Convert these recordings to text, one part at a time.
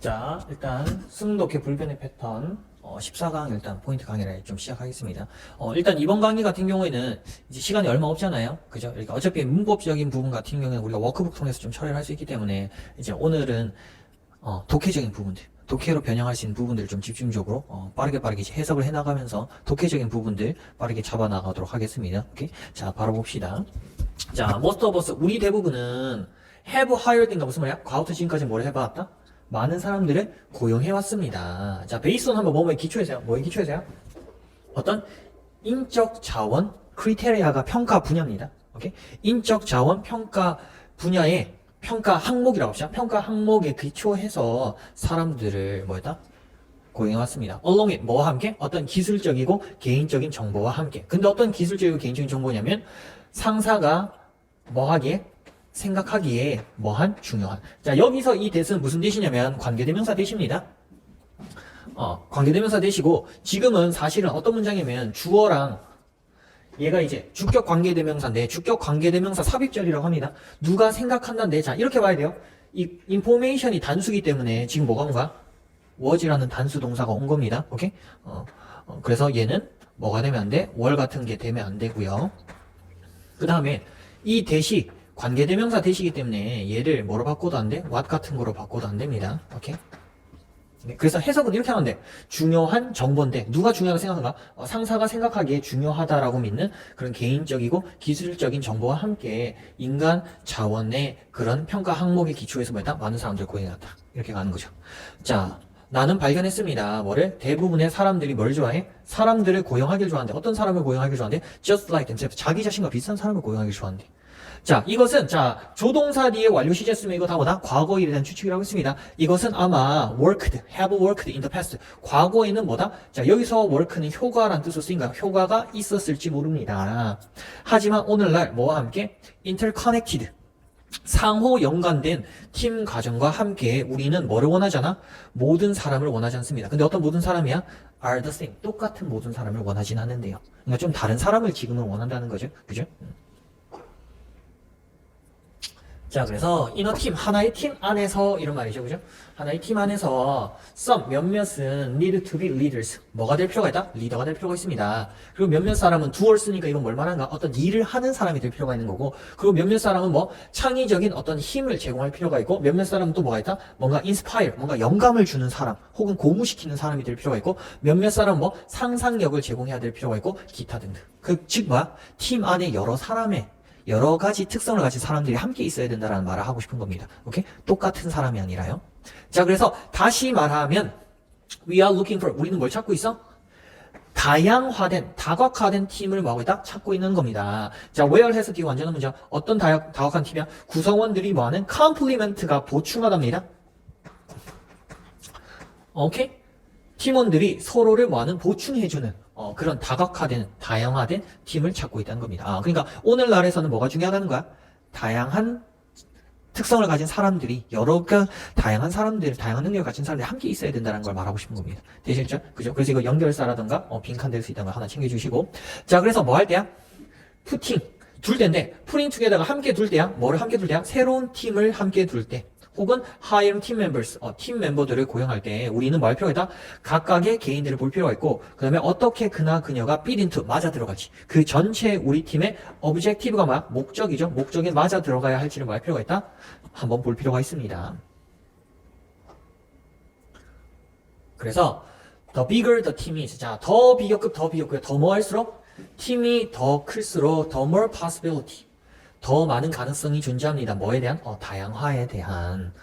자, 일단 승독해 불변의 패턴 14강 일단 포인트 강의를 좀 시작하겠습니다. 일단 이번 강의 같은 경우에는 이제 시간이 얼마 없잖아요. 그죠? 그러니까 어차피 문법적인 부분 같은 경우에는 우리가 워크북 통해서 좀 처리를 할 수 있기 때문에 이제 오늘은 독해적인 부분들, 독해로 변형할 수 있는 부분들을 좀 집중적으로 빠르게 이제 해석을 해나가면서 독해적인 부분들 빠르게 잡아나가도록 하겠습니다. 오케이? 자, 바로 봅시다. 자, most of us, 우리 대부분은 have hired인가 무슨 말이야? 과거부터 지금까지 뭘 해봤다? 많은 사람들을 고용해왔습니다. 자, 베이스는 한번 뭐에 기초해서요? 뭐에 기초해서요? 어떤 인적 자원 크리테리아가 평가 분야입니다. 오케이? 인적 자원 평가 분야의 평가 항목이라고 합시다. 평가 항목에 기초해서 사람들을 뭐였다? 고용해왔습니다. along with 뭐와 함께? 어떤 기술적이고 개인적인 정보와 함께. 근데 어떤 기술적이고 개인적인 정보냐면 상사가 뭐하기에? 생각하기에 뭐한? 중요한. 자, 여기서 이 대수는 무슨 대시냐면 관계대명사 대시입니다. 관계대명사 대시고 지금은 사실은 어떤 문장이면 주어랑 얘가 이제 주격 관계대명사인데 주격 관계대명사 삽입절이라고 합니다. 누가 생각한다는데 자 이렇게 봐야 돼요. 이 인포메이션이 단수기 때문에 지금 뭐가 온가? was라는 단수 동사가 온 겁니다. 오케이? 그래서 얘는 뭐가 되면 안 돼? 월 같은 게 되면 안 되고요. 그 다음에 이 대시 관계대명사 대시기 때문에 얘를 뭐로 바꿔도 안 돼? what 같은 거로 바꿔도 안 됩니다. 오케이? 그래서 해석은 이렇게 하면 돼. 중요한 정보인데 누가 중요하다고 생각한가? 상사가 생각하기에 중요하다라고 믿는 그런 개인적이고 기술적인 정보와 함께 인간 자원의 그런 평가 항목의 기초에서 뭐다? 많은 사람들을 고용해놨다. 이렇게 가는 거죠. 자, 나는 발견했습니다. 뭐를? 대부분의 사람들이 뭘 좋아해? 사람들을 고용하길 좋아하는데 어떤 사람을 고용하길 좋아하는데? Just like themselves. 자기 자신과 비슷한 사람을 고용하길 좋아하는데. 자, 이것은, 자, 조동사 뒤에 완료 시제 쓰면 이거 다 뭐다? 과거 일에 대한 추측이라고 했습니다. 이것은 아마 worked, have worked in the past. 과거에는 뭐다? 자, 여기서 work는 효과란 뜻으로 쓰인가요? 효과가 있었을지 모릅니다. 하지만 오늘날 뭐와 함께? interconnected. 상호 연관된 팀 과정과 함께 우리는 뭐를 원하잖아? 모든 사람을 원하지 않습니다. 근데 어떤 모든 사람이야? are the same. 똑같은 모든 사람을 원하진 않는데요. 그러니까 좀 다른 사람을 지금은 원한다는 거죠. 그죠? 자, 그래서 이너 팀, 하나의 팀 안에서 이런 말이죠. 그죠? 하나의 팀 안에서 some, 몇몇은 need to be leaders. 뭐가 될 필요가 있다? 리더가 될 필요가 있습니다. 그리고 몇몇 사람은 doer 쓰니까 이건 뭘 말하는가? 어떤 일을 하는 사람이 될 필요가 있는 거고, 그리고 몇몇 사람은 뭐 창의적인 어떤 힘을 제공할 필요가 있고, 몇몇 사람은 또 뭐가 있다? 뭔가 inspire, 뭔가 영감을 주는 사람, 혹은 고무시키는 사람이 될 필요가 있고, 몇몇 사람은 뭐 상상력을 제공해야 될 필요가 있고, 기타 등등. 즉 뭐야? 팀 안에 여러 사람의 여러 가지 특성을 가진 사람들이 함께 있어야 된다는 말을 하고 싶은 겁니다. 오케이? 똑같은 사람이 아니라요. 자, 그래서 다시 말하면 we are looking for 우리는 뭘 찾고 있어? 다양화된, 다각화된 팀을 뭐하고 있다? 찾고 있는 겁니다. 자, where 해서 뒤에 완전한 문장. 어떤 다각한 팀이야? 구성원들이 뭐하는? complement가 보충하답니다. 오케이? 팀원들이 서로를 뭐하는? 보충해주는 그런 다각화된, 다양화된 팀을 찾고 있다는 겁니다. 그러니까 오늘날에서는 뭐가 중요하다는 거야? 다양한 특성을 가진 사람들이 여러 다양한 사람들, 다양한 능력을 가진 사람들이 함께 있어야 된다는 걸 말하고 싶은 겁니다. 되시겠죠? 그죠? 그래서 이거 연결사라든가 빈칸 될 수 있다는 걸 하나 챙겨주시고 자, 그래서 뭐 할 때야? 푸팅, 둘 때인데 putting together가 함께 둘 때야? 뭐를 함께 둘 때야? 새로운 팀을 함께 둘 때 혹은 hire team members, 팀 멤버들을 고용할 때 우리는 뭐 할 필요가 있다? 각각의 개인들을 볼 필요가 있고 그 다음에 어떻게 그나 그녀가 fit into, 맞아 들어갈지 그 전체 우리 팀의 objective가 뭐야? 목적이죠. 목적에 맞아 들어가야 할지를 뭐 할 필요가 있다? 한번 볼 필요가 있습니다. 그래서 the bigger the team is, 자, 더 비교급, 더 뭐 할수록 팀이 더 클수록 the more possibility, 더 많은 가능성이 존재합니다. 뭐에 대한? 다양화에 대한.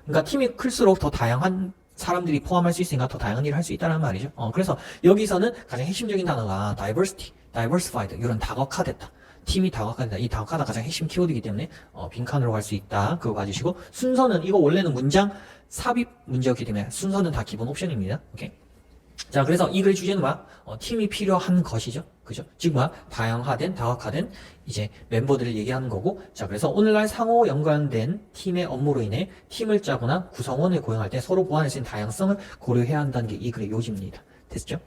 그러니까 팀이 클수록 더 다양한 사람들이 포함할 수 있으니까 더 다양한 일을 할 수 있다는 말이죠. 그래서 여기서는 가장 핵심적인 단어가 diversity, diversified, 이런 다각화됐다. 팀이 다각화됐다. 이 다각화가 가장 핵심 키워드이기 때문에 빈칸으로 갈 수 있다. 그거 봐주시고 순서는 이거 원래는 문장 삽입 문제였기 때문에 순서는 다 기본 옵션입니다. 오케이? 자, 그래서 이 글의 주제는 뭐야? 팀이 필요한 것이죠. 그죠? 즉 뭐야? 다양화된, 다각화된 이제 멤버들을 얘기하는 거고 자, 그래서 오늘날 상호 연관된 팀의 업무로 인해 팀을 짜거나 구성원을 고용할 때 서로 보완할 수 있는 다양성을 고려해야 한다는 게 이 글의 요지입니다. 됐죠?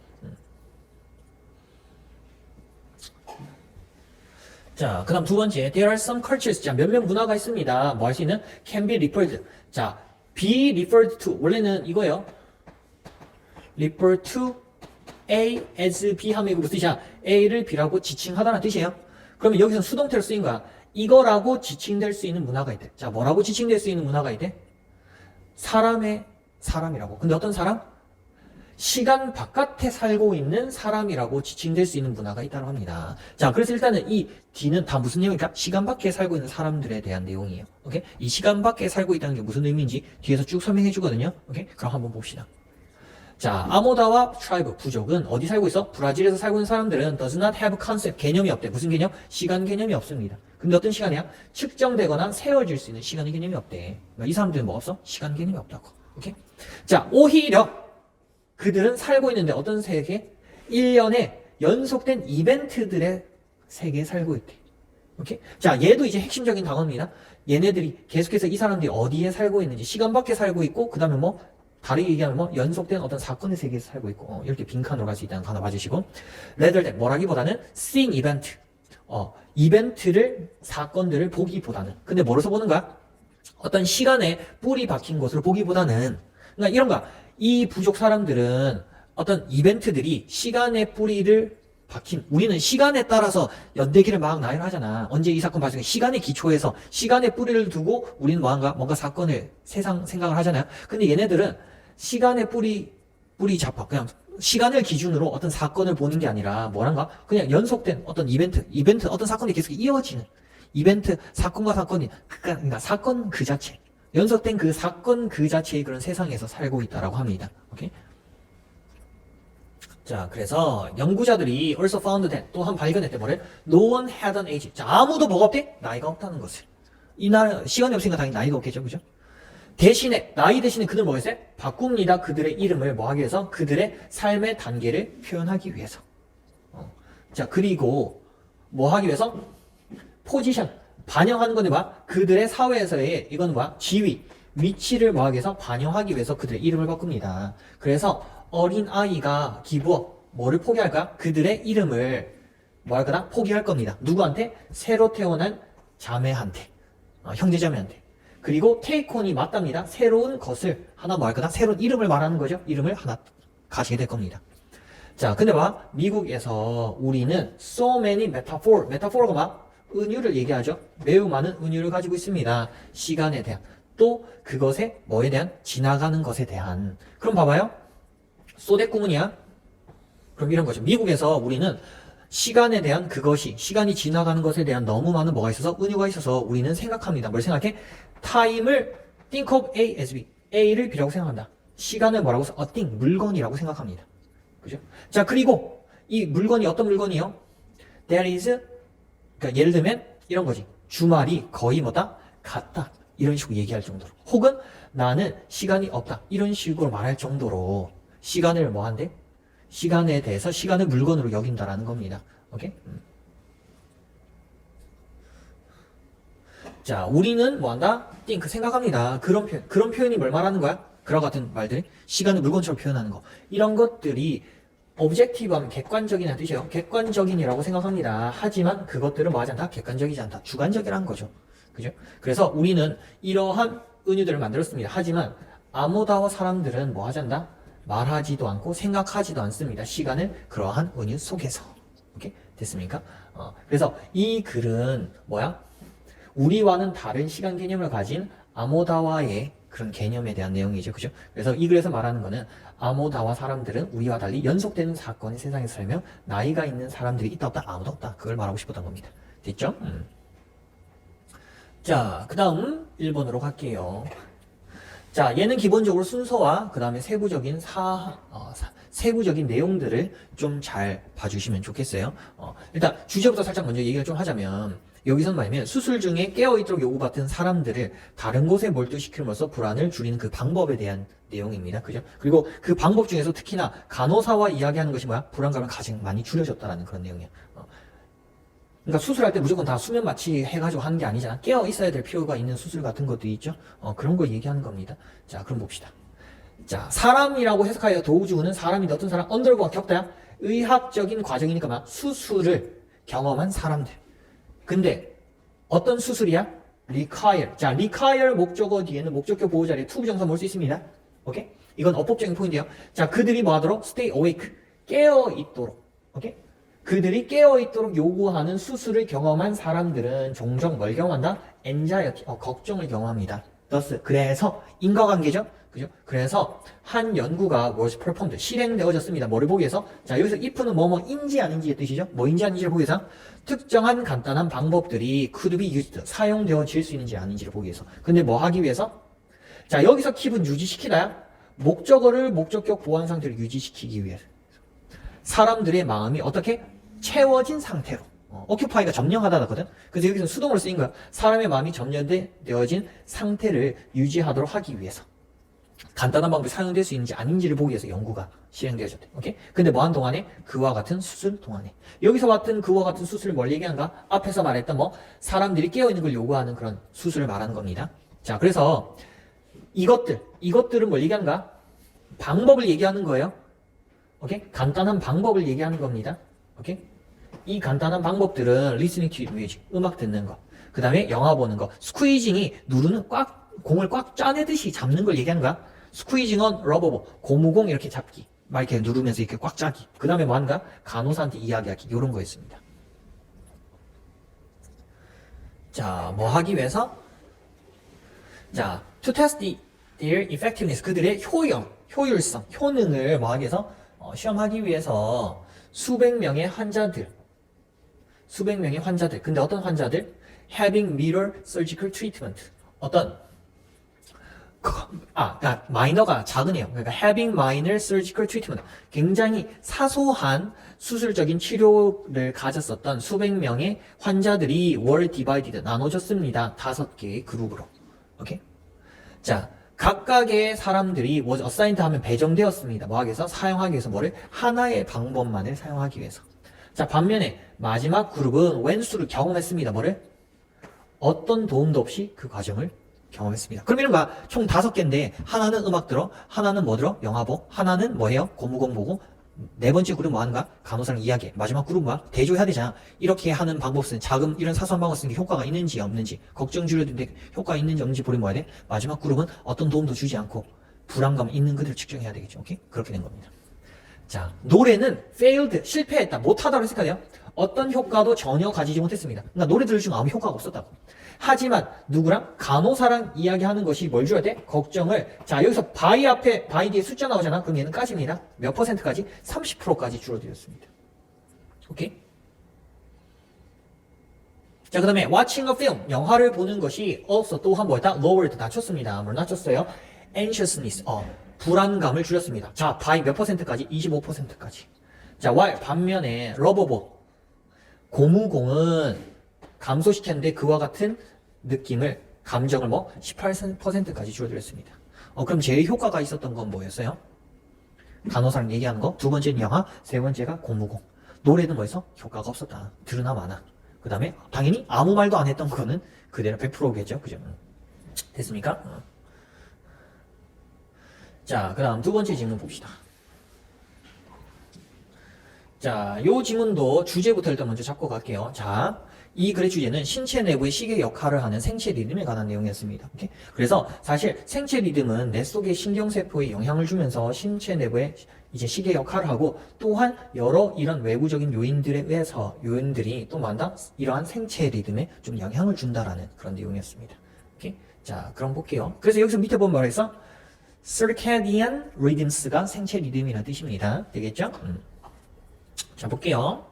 자, 그 다음 두 번째, there are some cultures. 자, 몇몇 문화가 있습니다. 뭐 할 수 있는? can be repelled. 자, be referred to 원래는 이거예요. refer to A as B 하면 이거 무슨 뜻이야? A를 B라고 지칭하다는 뜻이에요. 그러면 여기서 수동태로 쓰인 거야. 이거라고 지칭될 수 있는 문화가 있대. 자, 뭐라고 지칭될 수 있는 문화가 있대? 사람의 사람이라고. 근데 어떤 사람? 시간 바깥에 살고 있는 사람이라고 지칭될 수 있는 문화가 있다고 합니다. 자, 그래서 일단은 이 D는 다 무슨 내용일까? 시간 밖에 살고 있는 사람들에 대한 내용이에요. 오케이? 이 시간 밖에 살고 있다는 게 무슨 의미인지 뒤에서 쭉 설명해 주거든요. 오케이? 그럼 한번 봅시다. 자, 아모다와 트라이브, 부족은 어디 살고 있어? 브라질에서 살고 있는 사람들은 does not have concept, 개념이 없대. 무슨 개념? 시간 개념이 없습니다. 근데 어떤 시간이야? 측정되거나 세워질 수 있는 시간의 개념이 없대. 이 사람들은 뭐 없어? 시간 개념이 없다고. 오케이? 자, 오히려 그들은 살고 있는데 어떤 세계? 1년에 연속된 이벤트들의 세계에 살고 있대. 오케이? 자, 얘도 이제 핵심적인 단어입니다. 얘네들이 계속해서 이 사람들이 어디에 살고 있는지, 시간 밖에 살고 있고, 그 다음에 뭐, 다르게 얘기하면 뭐, 연속된 어떤 사건의 세계에서 살고 있고, 이렇게 빈칸으로 갈 수 있다는 거 하나 봐주시고, rather than, 뭐라기보다는, seeing event. 이벤트를, 사건들을 보기보다는. 근데 뭐로서 보는 거야? 어떤 시간에 뿔이 박힌 것으로 보기보다는, 그러니까 이런 거야. 이 부족 사람들은 어떤 이벤트들이 시간의 뿌리를 박힌, 우리는 시간에 따라서 연대기를 막 나열하잖아. 언제 이 사건 발생해? 시간의 기초에서 시간의 뿌리를 두고 우리는 뭔가 사건을 세상 생각을 하잖아요. 근데 얘네들은 시간의 뿌리 잡아. 그냥 시간을 기준으로 어떤 사건을 보는 게 아니라 뭐란가? 그냥 연속된 어떤 이벤트, 어떤 사건이 계속 이어지는 이벤트, 사건과 사건이, 그러니까 사건 그 자체. 연속된 그 사건 그 자체의 그런 세상에서 살고 있다라고 합니다. 오케이? 자, 그래서 연구자들이 also found that 또한 발견했대 뭐래? No one had an age. 자, 아무도 뭐가 없대? 나이가 없다는 것을. 이날 시간이 없으니까 당연히 나이가 없겠죠, 그죠? 대신에 나이 대신에 그들 뭐 했어요? 바꿉니다. 그들의 이름을 뭐 하기 위해서? 그들의 삶의 단계를 표현하기 위해서. 자, 그리고 뭐 하기 위해서? 포지션. 반영하는 건데 뭐야? 그들의 사회에서의 이건 뭐야? 지위, 위치를 뭐 하기 위해서? 반영하기 위해서 그들의 이름을 바꿉니다. 그래서 어린 아이가 기부업 뭐를 포기할까? 그들의 이름을 뭐 할 거다? 포기할 겁니다. 누구한테? 새로 태어난 자매한테, 형제자매한테. 그리고 테이콘이 맞답니다. 새로운 것을 하나 뭐 할 거다? 새로운 이름을 말하는 거죠. 이름을 하나 가지게 될 겁니다. 자, 근데 봐, 미국에서 우리는 so many metaphor가 막 은유를 얘기하죠. 매우 많은 은유를 가지고 있습니다. 시간에 대한. 또 그것에 뭐에 대한? 지나가는 것에 대한. 그럼 봐봐요. 소대꾸문이야. 그럼 이런 거죠. 미국에서 우리는 시간에 대한 그것이, 시간이 지나가는 것에 대한 너무 많은 뭐가 있어서, 은유가 있어서 우리는 생각합니다. 뭘 생각해? 타임을 think of A as B. A를 B라고 생각한다. 시간을 뭐라고 써? A thing, 물건이라고 생각합니다. 그죠? 자, 그리고 이 물건이 어떤 물건이요? There is, 그러니까 예를 들면 이런 거지. 주말이 거의 뭐다? 같다. 이런 식으로 얘기할 정도로. 혹은 나는 시간이 없다. 이런 식으로 말할 정도로 시간을 뭐 한대? 시간에 대해서 시간을 물건으로 여긴다라는 겁니다. 오케이? 자, 우리는 뭐 한다? think, 생각합니다. 그런 표현이 뭘 말하는 거야? 그와 같은 말들이 시간을 물건처럼 표현하는 거. 이런 것들이 objective하면 객관적이라는 뜻이에요. 객관적인이라고 생각합니다. 하지만 그것들은 뭐 하지 않다? 객관적이지 않다. 주관적이라는 거죠. 그죠? 그래서 우리는 이러한 은유들을 만들었습니다. 하지만 아모다와 사람들은 뭐 하지 않다? 말하지도 않고 생각하지도 않습니다. 시간을 그러한 은유 속에서. 오케이? 됐습니까? 그래서 이 글은 뭐야? 우리와는 다른 시간 개념을 가진 아모다와의 그런 개념에 대한 내용이죠. 그죠? 그래서 이 글에서 말하는 거는 아모다와 사람들은 우리와 달리 연속되는 사건의 세상에서 살며 나이가 있는 사람들이 있다 없다? 아무도 없다. 그걸 말하고 싶었던 겁니다. 됐죠? 자, 그 다음 1번으로 갈게요. 자, 얘는 기본적으로 순서와 그 다음에 세부적인 내용들을 좀 잘 봐주시면 좋겠어요. 일단 주제부터 살짝 먼저 얘기를 좀 하자면 여기서는 말이면 수술 중에 깨어있도록 요구받은 사람들을 다른 곳에 몰두시킴으로써 불안을 줄이는 그 방법에 대한 내용입니다. 그죠? 그리고 그 방법 중에서 특히나 간호사와 이야기하는 것이 뭐야? 불안감을 가장 많이 줄여줬다라는 그런 내용이야. 그러니까 수술할 때 무조건 다 수면 마취 해가지고 하는 게 아니잖아. 깨어 있어야 될 필요가 있는 수술 같은 것도 있죠. 그런 걸 얘기하는 겁니다. 자, 그럼 봅시다. 자, 사람이라고 해석하여 도우주는 사람인데 어떤 사람? 언더고가 겪다야? 의학적인 과정이니까 막 수술을 경험한 사람들. 근데 어떤 수술이야? require. 자, require 목적어 뒤에는 목적격 보호 자리에 to 부정사 올 수 있습니다. 오케이? 이건 어법적인 포인트예요. 자, 그들이 뭐 하도록? stay awake. 깨어 있도록. 오케이? 그들이 깨어 있도록 요구하는 수술을 경험한 사람들은 종종 뭘 경험한다? anxiety. 걱정을 경험합니다. thus. 그래서 인과관계죠. 그죠? 그래서 한 연구가 was performed. 실행되어졌습니다. 뭐를 보기 위해서? 자, 여기서 if는 뭐뭐인지 아닌지의 뜻이죠. 뭐인지 아닌지를 보기 위해서 특정한 간단한 방법들이 could be used. 사용되어질 수 있는지 아닌지를 보기 위해서. 근데 뭐 하기 위해서? 자, 여기서 keep은 유지시키다야. 목적어를 목적격 보완 상태로 유지시키기 위해서. 사람들의 마음이 어떻게? 채워진 상태로. occupy가 점령하다거든. 그래서 여기서 수동으로 쓰인 거야. 사람의 마음이 점령되어진 상태를 유지하도록 하기 위해서. 간단한 방법이 사용될 수 있는지 아닌지를 보기 위해서 연구가 실행되어졌대. 오케이? 근데 뭐 한 동안에? 그와 같은 수술 동안에. 여기서 같은 그와 같은 수술을 뭘 얘기한가? 앞에서 말했던 사람들이 깨어있는 걸 요구하는 그런 수술을 말하는 겁니다. 자, 그래서 이것들은 뭘 얘기하는가? 방법을 얘기하는 거예요. 오케이? 간단한 방법을 얘기하는 겁니다. 오케이? 이 간단한 방법들은 listening to music, 음악 듣는 거. 그 다음에 영화 보는 거. 스퀴징이 누르는 공을 꽉 짜내듯이 잡는 걸 얘기하는 거야. 스퀴징 on rubber, 고무공 이렇게 잡기. 막 이렇게 누르면서 이렇게 꽉 짜기. 그 다음에 뭐 하는가? 간호사한테 이야기하기. 이런 거였습니다. 자, 뭐 하기 위해서? 자, to test their effectiveness. 그들의 효율성, 효능을 뭐 하기 위해서? 시험하기 위해서 수백 명의 환자들. 근데 어떤 환자들? having minor surgical treatment. 그러니까 마이너가 작으네요. 그러니까 having minor surgical treatment. 굉장히 사소한 수술적인 치료를 가졌었던 수백 명의 환자들이 were divided. 나눠졌습니다. 5개의 그룹으로. 오케이? 자, 각각의 사람들이 was assigned 하면 배정되었습니다. 뭐 하기 위해서? 사용하기 위해서 뭐를? 하나의 방법만을 사용하기 위해서. 자, 반면에 마지막 그룹은 왼수를 경험했습니다. 뭐를? 어떤 도움도 없이 그 과정을 경험했습니다. 그럼 이런 거 총 5개인데 하나는 음악 들어, 하나는 뭐 들어? 영화 보, 하나는 뭐예요? 고무공 보고, 네 번째 그룹 뭐 하는가? 간호사랑 이야기해. 마지막 그룹 뭐야? 대조해야 되잖아. 이렇게 하는 방법 쓰는 자금 이런 사소한 방법 쓰는 게 효과가 있는지 없는지 걱정 줄여드는데 효과가 있는지 없는지 보려면 뭐 해야 돼? 마지막 그룹은 어떤 도움도 주지 않고 불안감 있는 그대로 측정해야 되겠죠. 오케이? 그렇게 된 겁니다. 자, 노래는 failed, 실패했다, 못하다고 했을 거예요. 어떤 효과도 전혀 가지지 못했습니다. 그러니까 노래 들을 중 아무 효과가 없었다고. 하지만 누구랑? 간호사랑 이야기하는 것이 뭘 줘야 돼? 걱정을. 자, 여기서 바이 뒤에 숫자 나오잖아. 그럼 얘는 까집니다. 몇 %까지? 30%까지 줄어들었습니다. 오케이? 자, 그 다음에 watching a film, 영화를 보는 것이 also 또한 뭐였다? lowered, 낮췄습니다. 뭘 낮췄어요? anxiousness, 불안감을 줄였습니다. 자, by 몇 %까지? 25%까지. 자, while 반면에 러버보, 고무공은 감소시켰는데 그와 같은 느낌을, 감정을 18%까지 줄어들였습니다. 그럼 제일 효과가 있었던 건 뭐였어요? 간호사랑 얘기하는 거, 두 번째는 영화, 세 번째가 고무공. 노래는 뭐였어? 효과가 없었다. 들으나 마나. 그 다음에 당연히 아무 말도 안 했던 거는 그대로 100%겠죠. 그죠? 됐습니까? 자, 그 다음 두 번째 질문 봅시다. 자, 요 질문도 주제부터 일단 먼저 잡고 갈게요. 자, 이 글의 주제는 신체 내부의 시계 역할을 하는 생체 리듬에 관한 내용이었습니다. 오케이? 그래서 사실 생체 리듬은 뇌 속의 신경세포에 영향을 주면서 신체 내부의 이제 시계 역할을 하고, 또한 여러 이런 외부적인 요인들에 의해서 요인들이 또 만다 이러한 생체 리듬에 좀 영향을 준다라는 그런 내용이었습니다. 오케이? 자, 그럼 볼게요. 그래서 여기서 밑에 보면 뭐라 했어? circadian rhythms가 생체 리듬이라는 뜻입니다. 되겠죠? 자, 볼게요.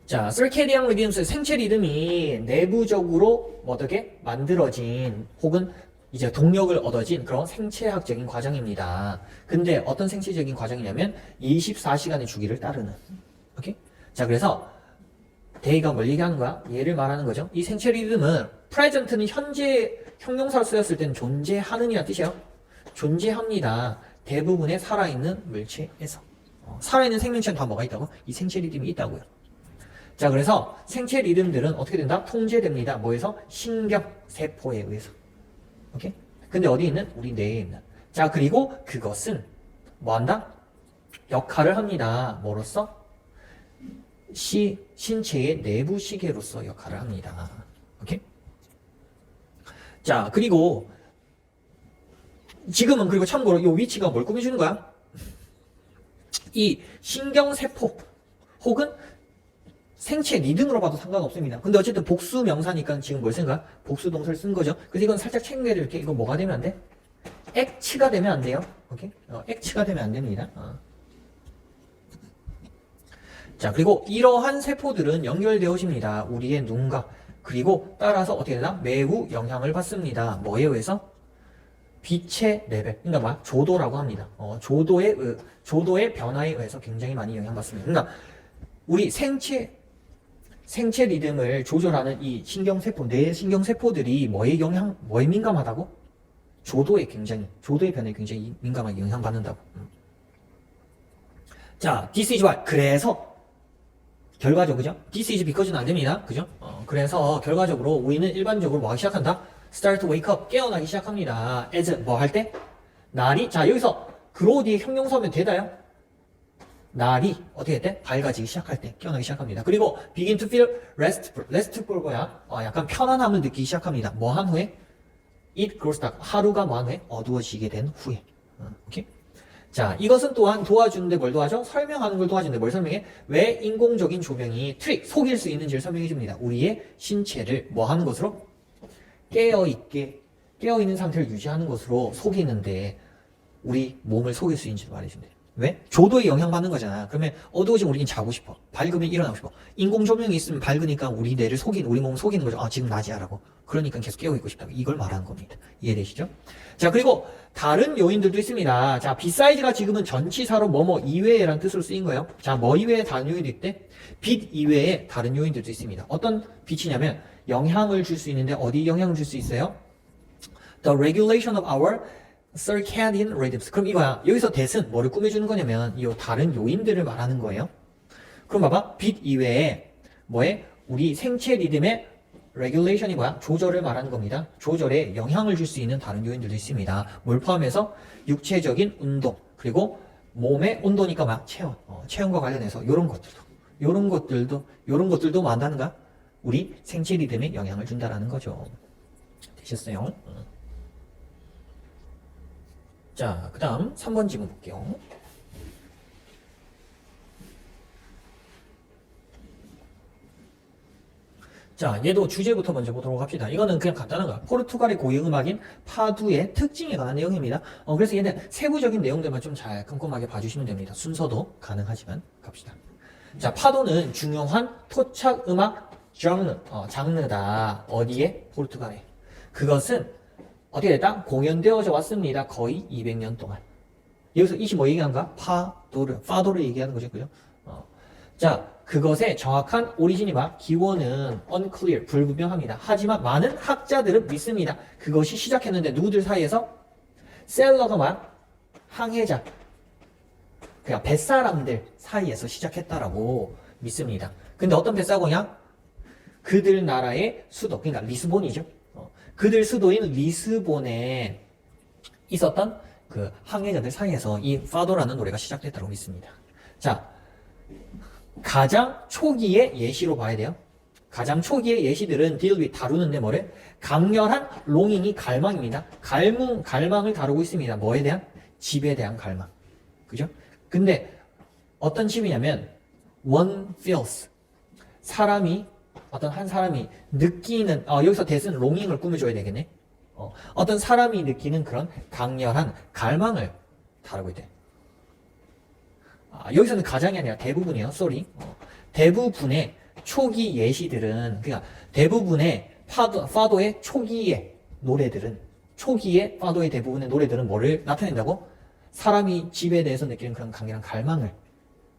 자, circadian rhythms, 생체 리듬이 내부적으로 어떻게 만들어진 혹은 이제 동력을 얻어진 그런 생체학적인 과정입니다. 근데 어떤 생체적인 과정이냐면 24시간의 주기를 따르는. 오케이? 자, 그래서 데이가 뭘 얘기하는 거야? 얘를 말하는 거죠. 이 생체 리듬은 present는 현재 형용사로 쓰였을 때는 존재하는 이라는 뜻이에요. 존재합니다. 대부분의 살아있는 물체에서. 살아있는 생명체는 다 뭐가 있다고? 이 생체 리듬이 있다고요. 자, 그래서 생체 리듬들은 어떻게 된다? 통제됩니다. 뭐에서? 신경세포에 의해서. 오케이? 근데 어디 있는? 우리 뇌에 있는. 자, 그리고 그것은 뭐 한다? 역할을 합니다. 뭐로서? 신체의 내부 시계로서 역할을 합니다. 오케이? 자, 그리고 지금은 그리고 참고로 이 위치가 뭘 꾸며주는 거야? 이 신경세포 혹은 생체 리듬으로 봐도 상관없습니다. 근데 어쨌든 복수 명사니까 지금 뭘 쓴 거야? 복수 동사를 쓴 거죠. 그래서 이건 살짝 챙겨야 될 게 이거 뭐가 되면 안 돼? 액치가 되면 안 돼요. 오케이? 액치가 되면 안 됩니다. 자, 그리고 이러한 세포들은 연결되어집니다. 우리의 눈과. 그리고 따라서 어떻게 되나? 매우 영향을 받습니다. 뭐에 의해서? 빛의 레벨. 그러니까 뭐야? 조도라고 합니다. 조도의 변화에 의해서 굉장히 많이 영향받습니다. 그러니까 우리 생체 리듬을 조절하는 이 신경세포, 뇌 신경세포들이 뭐에 민감하다고? 조도의 변화에 굉장히 민감하게 영향받는다고. 자, this is why. 그래서, 결과적으로, 그죠? this is because는 안 됩니다. 그죠? 그래서, 결과적으로, 우리는 일반적으로 뭐 하기 시작한다? start to wake up. 깨어나기 시작합니다. as, 뭐 할 때? 날이, 자, 여기서, grow 뒤에 형용사면 되다요? 날이 어떻게 돼? 밝아지기 시작할 때 깨어나기 시작합니다. 그리고 begin to feel restful. restful 뭐야? 약간 편안함을 느끼기 시작합니다. 뭐 한 후에? it grows dark. 하루가 뭐 한 후에? 어두워지게 된 후에. 오케이? 자, 이것은 또한 도와주는데 뭘 도와줘? 설명하는 걸 도와주는데 뭘 설명해? 왜 인공적인 조명이 속일 수 있는지를 설명해 줍니다. 우리의 신체를 뭐 하는 것으로? 깨어있는 상태를 유지하는 것으로 속이는데 우리 몸을 속일 수 있는지도 말해준대. 왜? 조도에 영향받는 거잖아. 그러면 어두워지면 우리는 자고 싶어. 밝으면 일어나고 싶어. 인공조명이 있으면 밝으니까 우리 몸을 속이는 거죠. 지금 낮이야 라고. 그러니까 계속 깨어있고 싶다고. 이걸 말하는 겁니다. 이해되시죠? 자, 그리고 다른 요인들도 있습니다. 자, beside가 지금은 전치사로 뭐뭐 이외에라는 뜻으로 쓰인 거예요. 자, 뭐 이외에 다른 요인도 있대? 빛 이외에 다른 요인들도 있습니다. 어떤 빛이냐면 영향을 줄 수 있는데 어디 영향을 줄 수 있어요? The regulation of our circadian rhythms. 그럼 이거야. 여기서 that은 뭐를 꾸며주는 거냐면 이 다른 요인들을 말하는 거예요. 그럼 봐봐. 빛 이외에 뭐에? 우리 생체 리듬의 regulation이 뭐야? 조절을 말하는 겁니다. 조절에 영향을 줄 수 있는 다른 요인들도 있습니다. 뭘 포함해서? 육체적인 운동, 그리고 몸의 온도니까 막 체온과 관련해서 이런 것들도 뭐 한다는가? 우리 생체 리듬에 영향을 준다라는 거죠. 되셨어요? 자, 그 다음 3번 지문 볼게요. 자, 얘도 주제부터 먼저 보도록 합시다. 이거는 그냥 간단한 거야. 포르투갈의 고유음악인 파두의 특징에 관한 내용입니다. 그래서 얘는 세부적인 내용들만 좀 잘 꼼꼼하게 봐주시면 됩니다. 순서도 가능하지만 갑시다. 자, 파도는 중요한 토착 음악 장르다. 어디에? 포르투갈에. 그것은 어떻게 됐다? 공연되어져 왔습니다. 거의 200년 동안. 여기서 이시 뭐 얘기한가? 파도를 얘기하는 거죠. 그죠? 자, 그것의 정확한 오리진이 기원은 unclear, 불분명합니다. 하지만 많은 학자들은 믿습니다. 그것이 시작했는데 누구들 사이에서? 셀러가 항해자, 그냥 뱃사람들 사이에서 시작했다라고 믿습니다. 근데 어떤 뱃사고냐? 그들 나라의 수도, 그러니까 리스본이죠. 그들 수도인 리스본에 있었던 그 항해자들 사이에서 이 파도라는 노래가 시작됐다고 믿습니다. 자, 가장 초기의 예시로 봐야 돼요. 가장 초기의 예시들은 deal with 다루는데 뭐래? 강렬한 롱잉이 갈망입니다. 갈망을 다루고 있습니다. 뭐에 대한? 집에 대한 갈망. 그죠? 근데 어떤 집이냐면 one feels. 어떤 한 사람이 느끼는, 여기서 대신 롱잉을 꾸며줘야 되겠네. 어떤 사람이 느끼는 그런 강렬한 갈망을 다루고 있대. 여기서는 가장이 아니라 대부분이에요. 쏘리. 대부분의 초기 예시들은, 그러니까 대부분의 파도의 초기의 파도의 대부분의 노래들은 뭐를 나타낸다고? 사람이 집에 대해서 느끼는 그런 강렬한 갈망을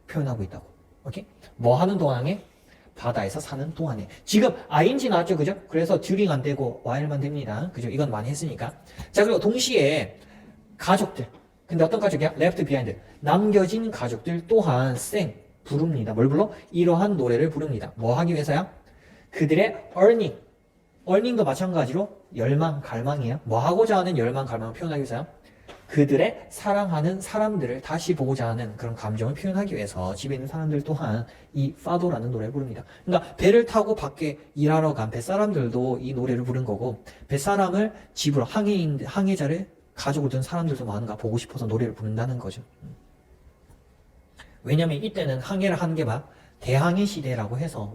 표현하고 있다고. 오케이? 뭐 하는 동안에? 바다에서 사는 동안에. 지금 ing 나왔죠, 그죠? 그래서 during 안 되고 while만 됩니다. 그죠? 이건 많이 했으니까. 자, 그리고 동시에 가족들. 근데 어떤 가족이야? left behind. 남겨진 가족들 또한 부릅니다. 뭘 불러? 이러한 노래를 부릅니다. 뭐 하기 위해서야? 그들의 earning도 마찬가지로 열망, 갈망이에요. 뭐 하고자 하는 열망, 갈망을 표현하기 위해서야? 그들의 사랑하는 사람들을 다시 보고자 하는 그런 감정을 표현하기 위해서 집에 있는 사람들 또한 이 파도라는 노래를 부릅니다. 그러니까 배를 타고 밖에 일하러 간 뱃사람들도 이 노래를 부른 거고, 뱃사람을 집으로 항해자를 가지고 든 사람들도 많은가 보고 싶어서 노래를 부른다는 거죠. 왜냐면 이때는 항해를 하는 게 막 대항해 시대라고 해서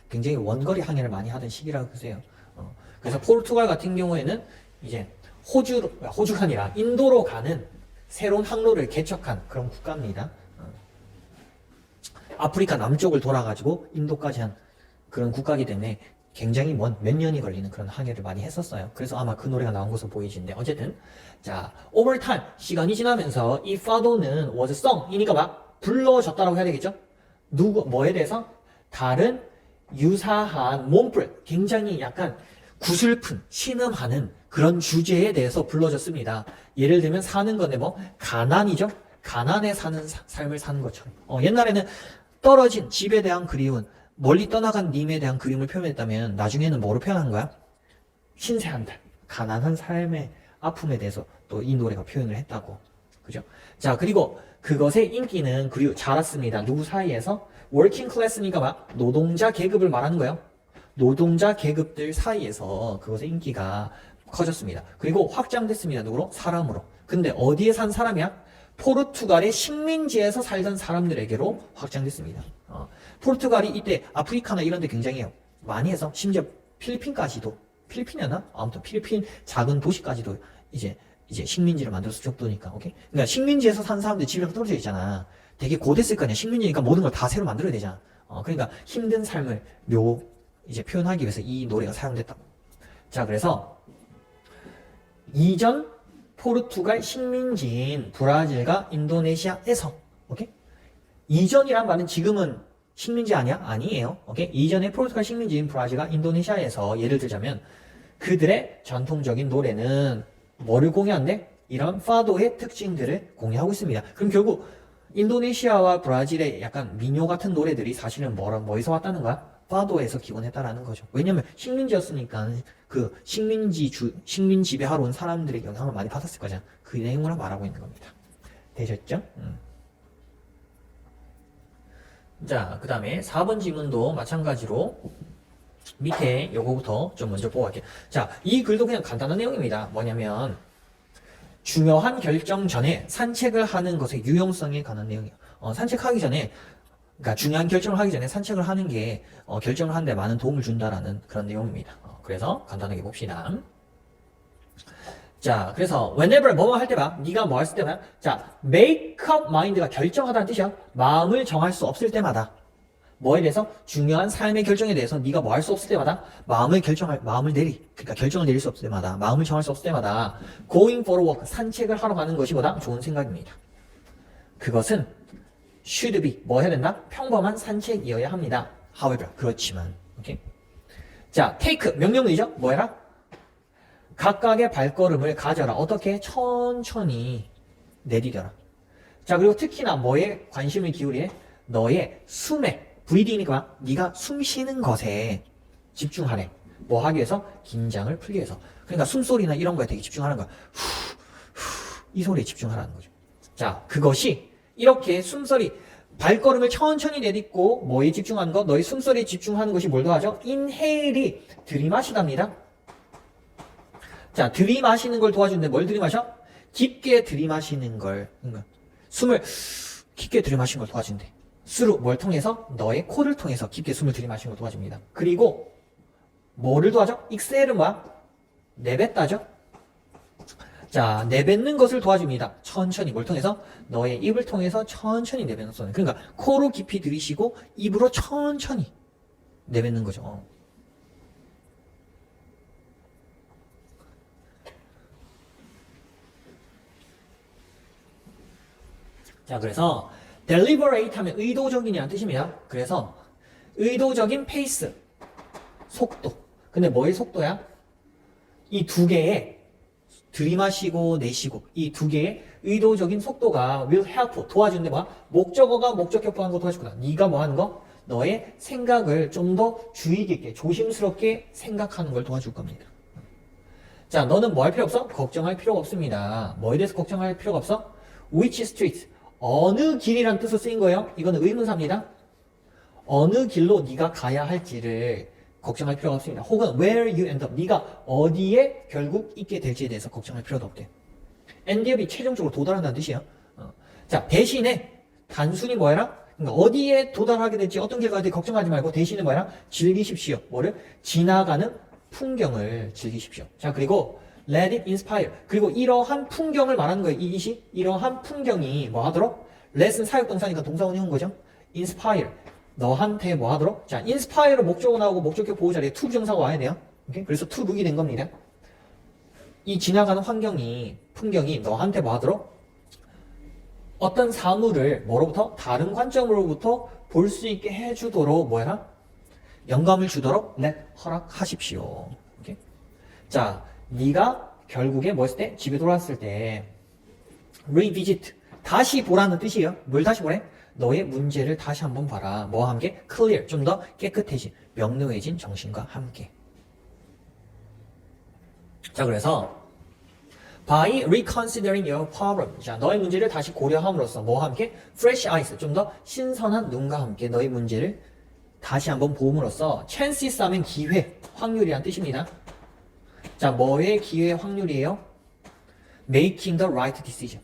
굉장히 원거리 항해를 많이 하던 시기라고 그러세요. 그래서 포르투갈 같은 경우에는 이제 호주가 아니라 인도로 가는 새로운 항로를 개척한 그런 국가입니다. 아프리카 남쪽을 돌아가지고 인도까지 한 그런 국가이기 때문에 굉장히 몇 년이 걸리는 그런 항해를 많이 했었어요. 그래서 아마 그 노래가 나온 것으로 보이시는데, 어쨌든 자, over time 시간이 지나면서 이 파도는 was sung이니까 막 불러졌다라고 해야 되겠죠? 뭐에 대해서? 다른 유사한 몸풀, 굉장히 약간 구슬픈, 신음하는 그런 주제에 대해서 불러졌습니다. 예를 들면 사는 건데 가난이죠? 가난에 사는 삶을 사는 것처럼. 옛날에는 떨어진 집에 대한 그리움, 멀리 떠나간 님에 대한 그림을 표현했다면 나중에는 뭐로 표현한 거야? 신세한 달, 가난한 삶의 아픔에 대해서 또 이 노래가 표현을 했다고. 그죠? 자, 그리고 그것의 인기는 자랐습니다. 누구 사이에서? 워킹 클래스니까 막 노동자 계급을 말하는 거예요. 노동자 계급들 사이에서 그것의 인기가 커졌습니다. 그리고 확장됐습니다. 누구로? 사람으로. 근데 어디에 산 사람이야? 포르투갈의 식민지에서 살던 사람들에게로 확장됐습니다. 포르투갈이 이때 아프리카나 이런 데 굉장히 많이 해서 심지어 필리핀이었나? 아무튼 필리핀 작은 도시까지도 이제 식민지를 만들었을 정도니까. 오케이? 그러니까 식민지에서 산 사람들 집에 떨어져 있잖아. 되게 고됐을 거 아니야. 식민지니까 모든 걸 다 새로 만들어야 되잖아. 그러니까 힘든 삶을 표현하기 위해서 이 노래가 사용됐다고. 자, 그래서 이전 포르투갈 식민지인 브라질과 인도네시아에서, 오케이? 이전이란 말은 지금은 식민지 아니야? 아니에요. 오케이? 이전에 포르투갈 식민지인 브라질과 인도네시아에서 예를 들자면 그들의 전통적인 노래는 뭐를 공유한대? 이런 파도의 특징들을 공유하고 있습니다. 그럼 결국 인도네시아와 브라질의 약간 민요 같은 노래들이 사실은 뭐에서 왔다는 거야? 파도에서 기원했다라는 거죠. 왜냐면 식민지였으니까 그 식민 지배하러 온 사람들의 영향을 많이 받았을 거잖아. 그 내용을 말하고 있는 겁니다. 되셨죠? 자, 그 다음에 4번 지문도 마찬가지로 밑에 요거부터 좀 먼저 보고 갈게요. 자, 이 글도 그냥 간단한 내용입니다. 뭐냐면 중요한 결정 전에 산책을 하는 것의 유용성에 관한 내용이에요. 산책하기 전에, 그러니까 중요한 결정을 하기 전에 산책을 하는 게 결정을 하는 데 많은 도움을 준다라는 그런 내용입니다. 그래서 간단하게 봅시다. 자, 그래서 whenever 뭐뭐 할 때 봐. 네가 뭐 했을 때만. 자, make up mind가 결정하다는 뜻이야. 마음을 정할 수 없을 때마다. 뭐에 대해서? 중요한 삶의 결정에 대해서 네가 뭐 할 수 없을 때마다 그러니까 결정을 내릴 수 없을 때마다, 마음을 정할 수 없을 때마다 going for a walk, 산책을 하러 가는 것이 보다 좋은 생각입니다. 그것은 should be, 뭐 해야 된다? 평범한 산책이어야 합니다. however, 그렇지만. 오케이? 자, take, 명령문이죠? 뭐 해라? 각각의 발걸음을 가져라. 어떻게? 천천히 내디뎌라. 자, 그리고 특히나 뭐에 관심을 기울이래? 너의 숨에, breathing이니까 네가 숨 쉬는 것에 집중하래. 뭐 하기 위해서? 긴장을 풀기 위해서. 그러니까 숨소리나 이런 거에 되게 집중하는 거야. 이 소리에 집중하라는 거죠. 자, 그것이 이렇게 숨소리, 발걸음을 천천히 내딛고 뭐에 집중하는 것? 너의 숨소리에 집중하는 것이 뭘 도와줘? inhale이 들이마시답니다. 자, 들이마시는 걸 도와주는데 뭘 들이마셔? 깊게 들이마시는 걸. 그러니까 숨을 깊게 들이마시는 걸 도와준대. 뭘 통해서? 너의 코를 통해서 깊게 숨을 들이마시는 걸 도와줍니다. 그리고 뭐를 도와줘? exhale은 뭐야? 내뱉다죠? 자, 내뱉는 것을 도와줍니다. 천천히. 뭘 통해서? 너의 입을 통해서 천천히 내뱉는 소리. 그러니까 코로 깊이 들이쉬고 입으로 천천히 내뱉는 거죠. 자, 그래서 deliberate 하면 의도적인이라는 뜻입니다. 그래서 의도적인 페이스, 속도. 근데 뭐의 속도야? 이 두 개의 들이마시고 내쉬고 이 두 개의 의도적인 속도가 will help, 도와주는데 뭐야? 목적어가 목적격보하는 거 도와줄 거다. 네가 뭐 하는 거? 너의 생각을 좀 더 주의 깊게 조심스럽게 생각하는 걸 도와줄 겁니다. 자, 너는 뭐 할 필요 없어? 걱정할 필요가 없습니다. 뭐에 대해서 걱정할 필요가 없어? Which street? 어느 길이란 뜻으로 쓰인 거예요? 이거는 의문사입니다. 어느 길로 네가 가야 할지를 걱정할 필요가 없습니다. 혹은 where you end up. 네가 어디에 결국 있게 될지에 대해서 걱정할 필요도 없대. end up이 최종적으로 도달한다는 뜻이에요. 자, 대신에 단순히 뭐해라? 그러니까 어디에 도달하게 될지 어떤 길 가야 될지 걱정하지 말고 대신에 뭐해라? 즐기십시오. 뭐를? 지나가는 풍경을 즐기십시오. 자, 그리고 let it inspire. 그리고 이러한 풍경을 말하는 거예요. 이 이시 이러한 풍경이 뭐 하도록? let은 사역동사니까 동사원이 온 거죠. inspire. 너한테 뭐 하도록? 자, inspire로 목적어 나오고 목적격 보호 자리에 to 부정사가 와야 돼요. 오케이? 그래서 to 룩이 된 겁니다. 이 지나가는 풍경이 너한테 뭐 하도록? 어떤 사물을 뭐로부터? 다른 관점으로부터 볼 수 있게 해주도록 뭐해라? 영감을 주도록 허락하십시오. 오케이? 자, 네가 결국에 뭐 했을 때? 집에 돌아왔을 때 revisit, 다시 보라는 뜻이에요. 뭘 다시 보래? 너의 문제를 다시 한번 봐라. 뭐와 함께? clear, 좀 더 깨끗해진, 명료해진 정신과 함께. 자, 그래서 by reconsidering your problem. 자, 너의 문제를 다시 고려함으로써 뭐와 함께? fresh eyes, 좀 더 신선한 눈과 함께 너의 문제를 다시 한번 보음으로써 chances 하면 기회, 확률이란 뜻입니다. 자, 뭐의 기회, 확률이에요? making the right decision.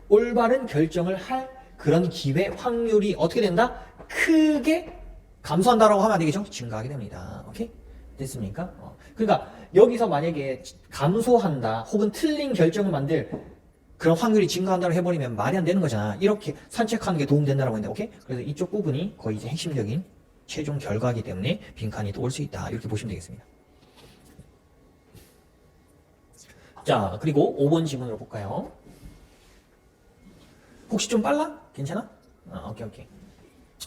올바른 결정을 할 그런 기회, 확률이 어떻게 된다? 크게 감소한다라고 하면 안 되겠죠? 증가하게 됩니다. 오케이? 됐습니까? 그러니까 여기서 만약에 감소한다 혹은 틀린 결정을 만들 그런 확률이 증가한다고 해버리면 말이 안 되는 거잖아. 이렇게 산책하는 게 도움된다라고 했는데, 오케이? 그래서 이쪽 부분이 거의 이제 핵심적인 최종 결과이기 때문에 빈칸이 또 올 수 있다. 이렇게 보시면 되겠습니다. 자, 그리고 5번 지문으로 볼까요? 혹시 좀 빨라? 괜찮아? 오케이.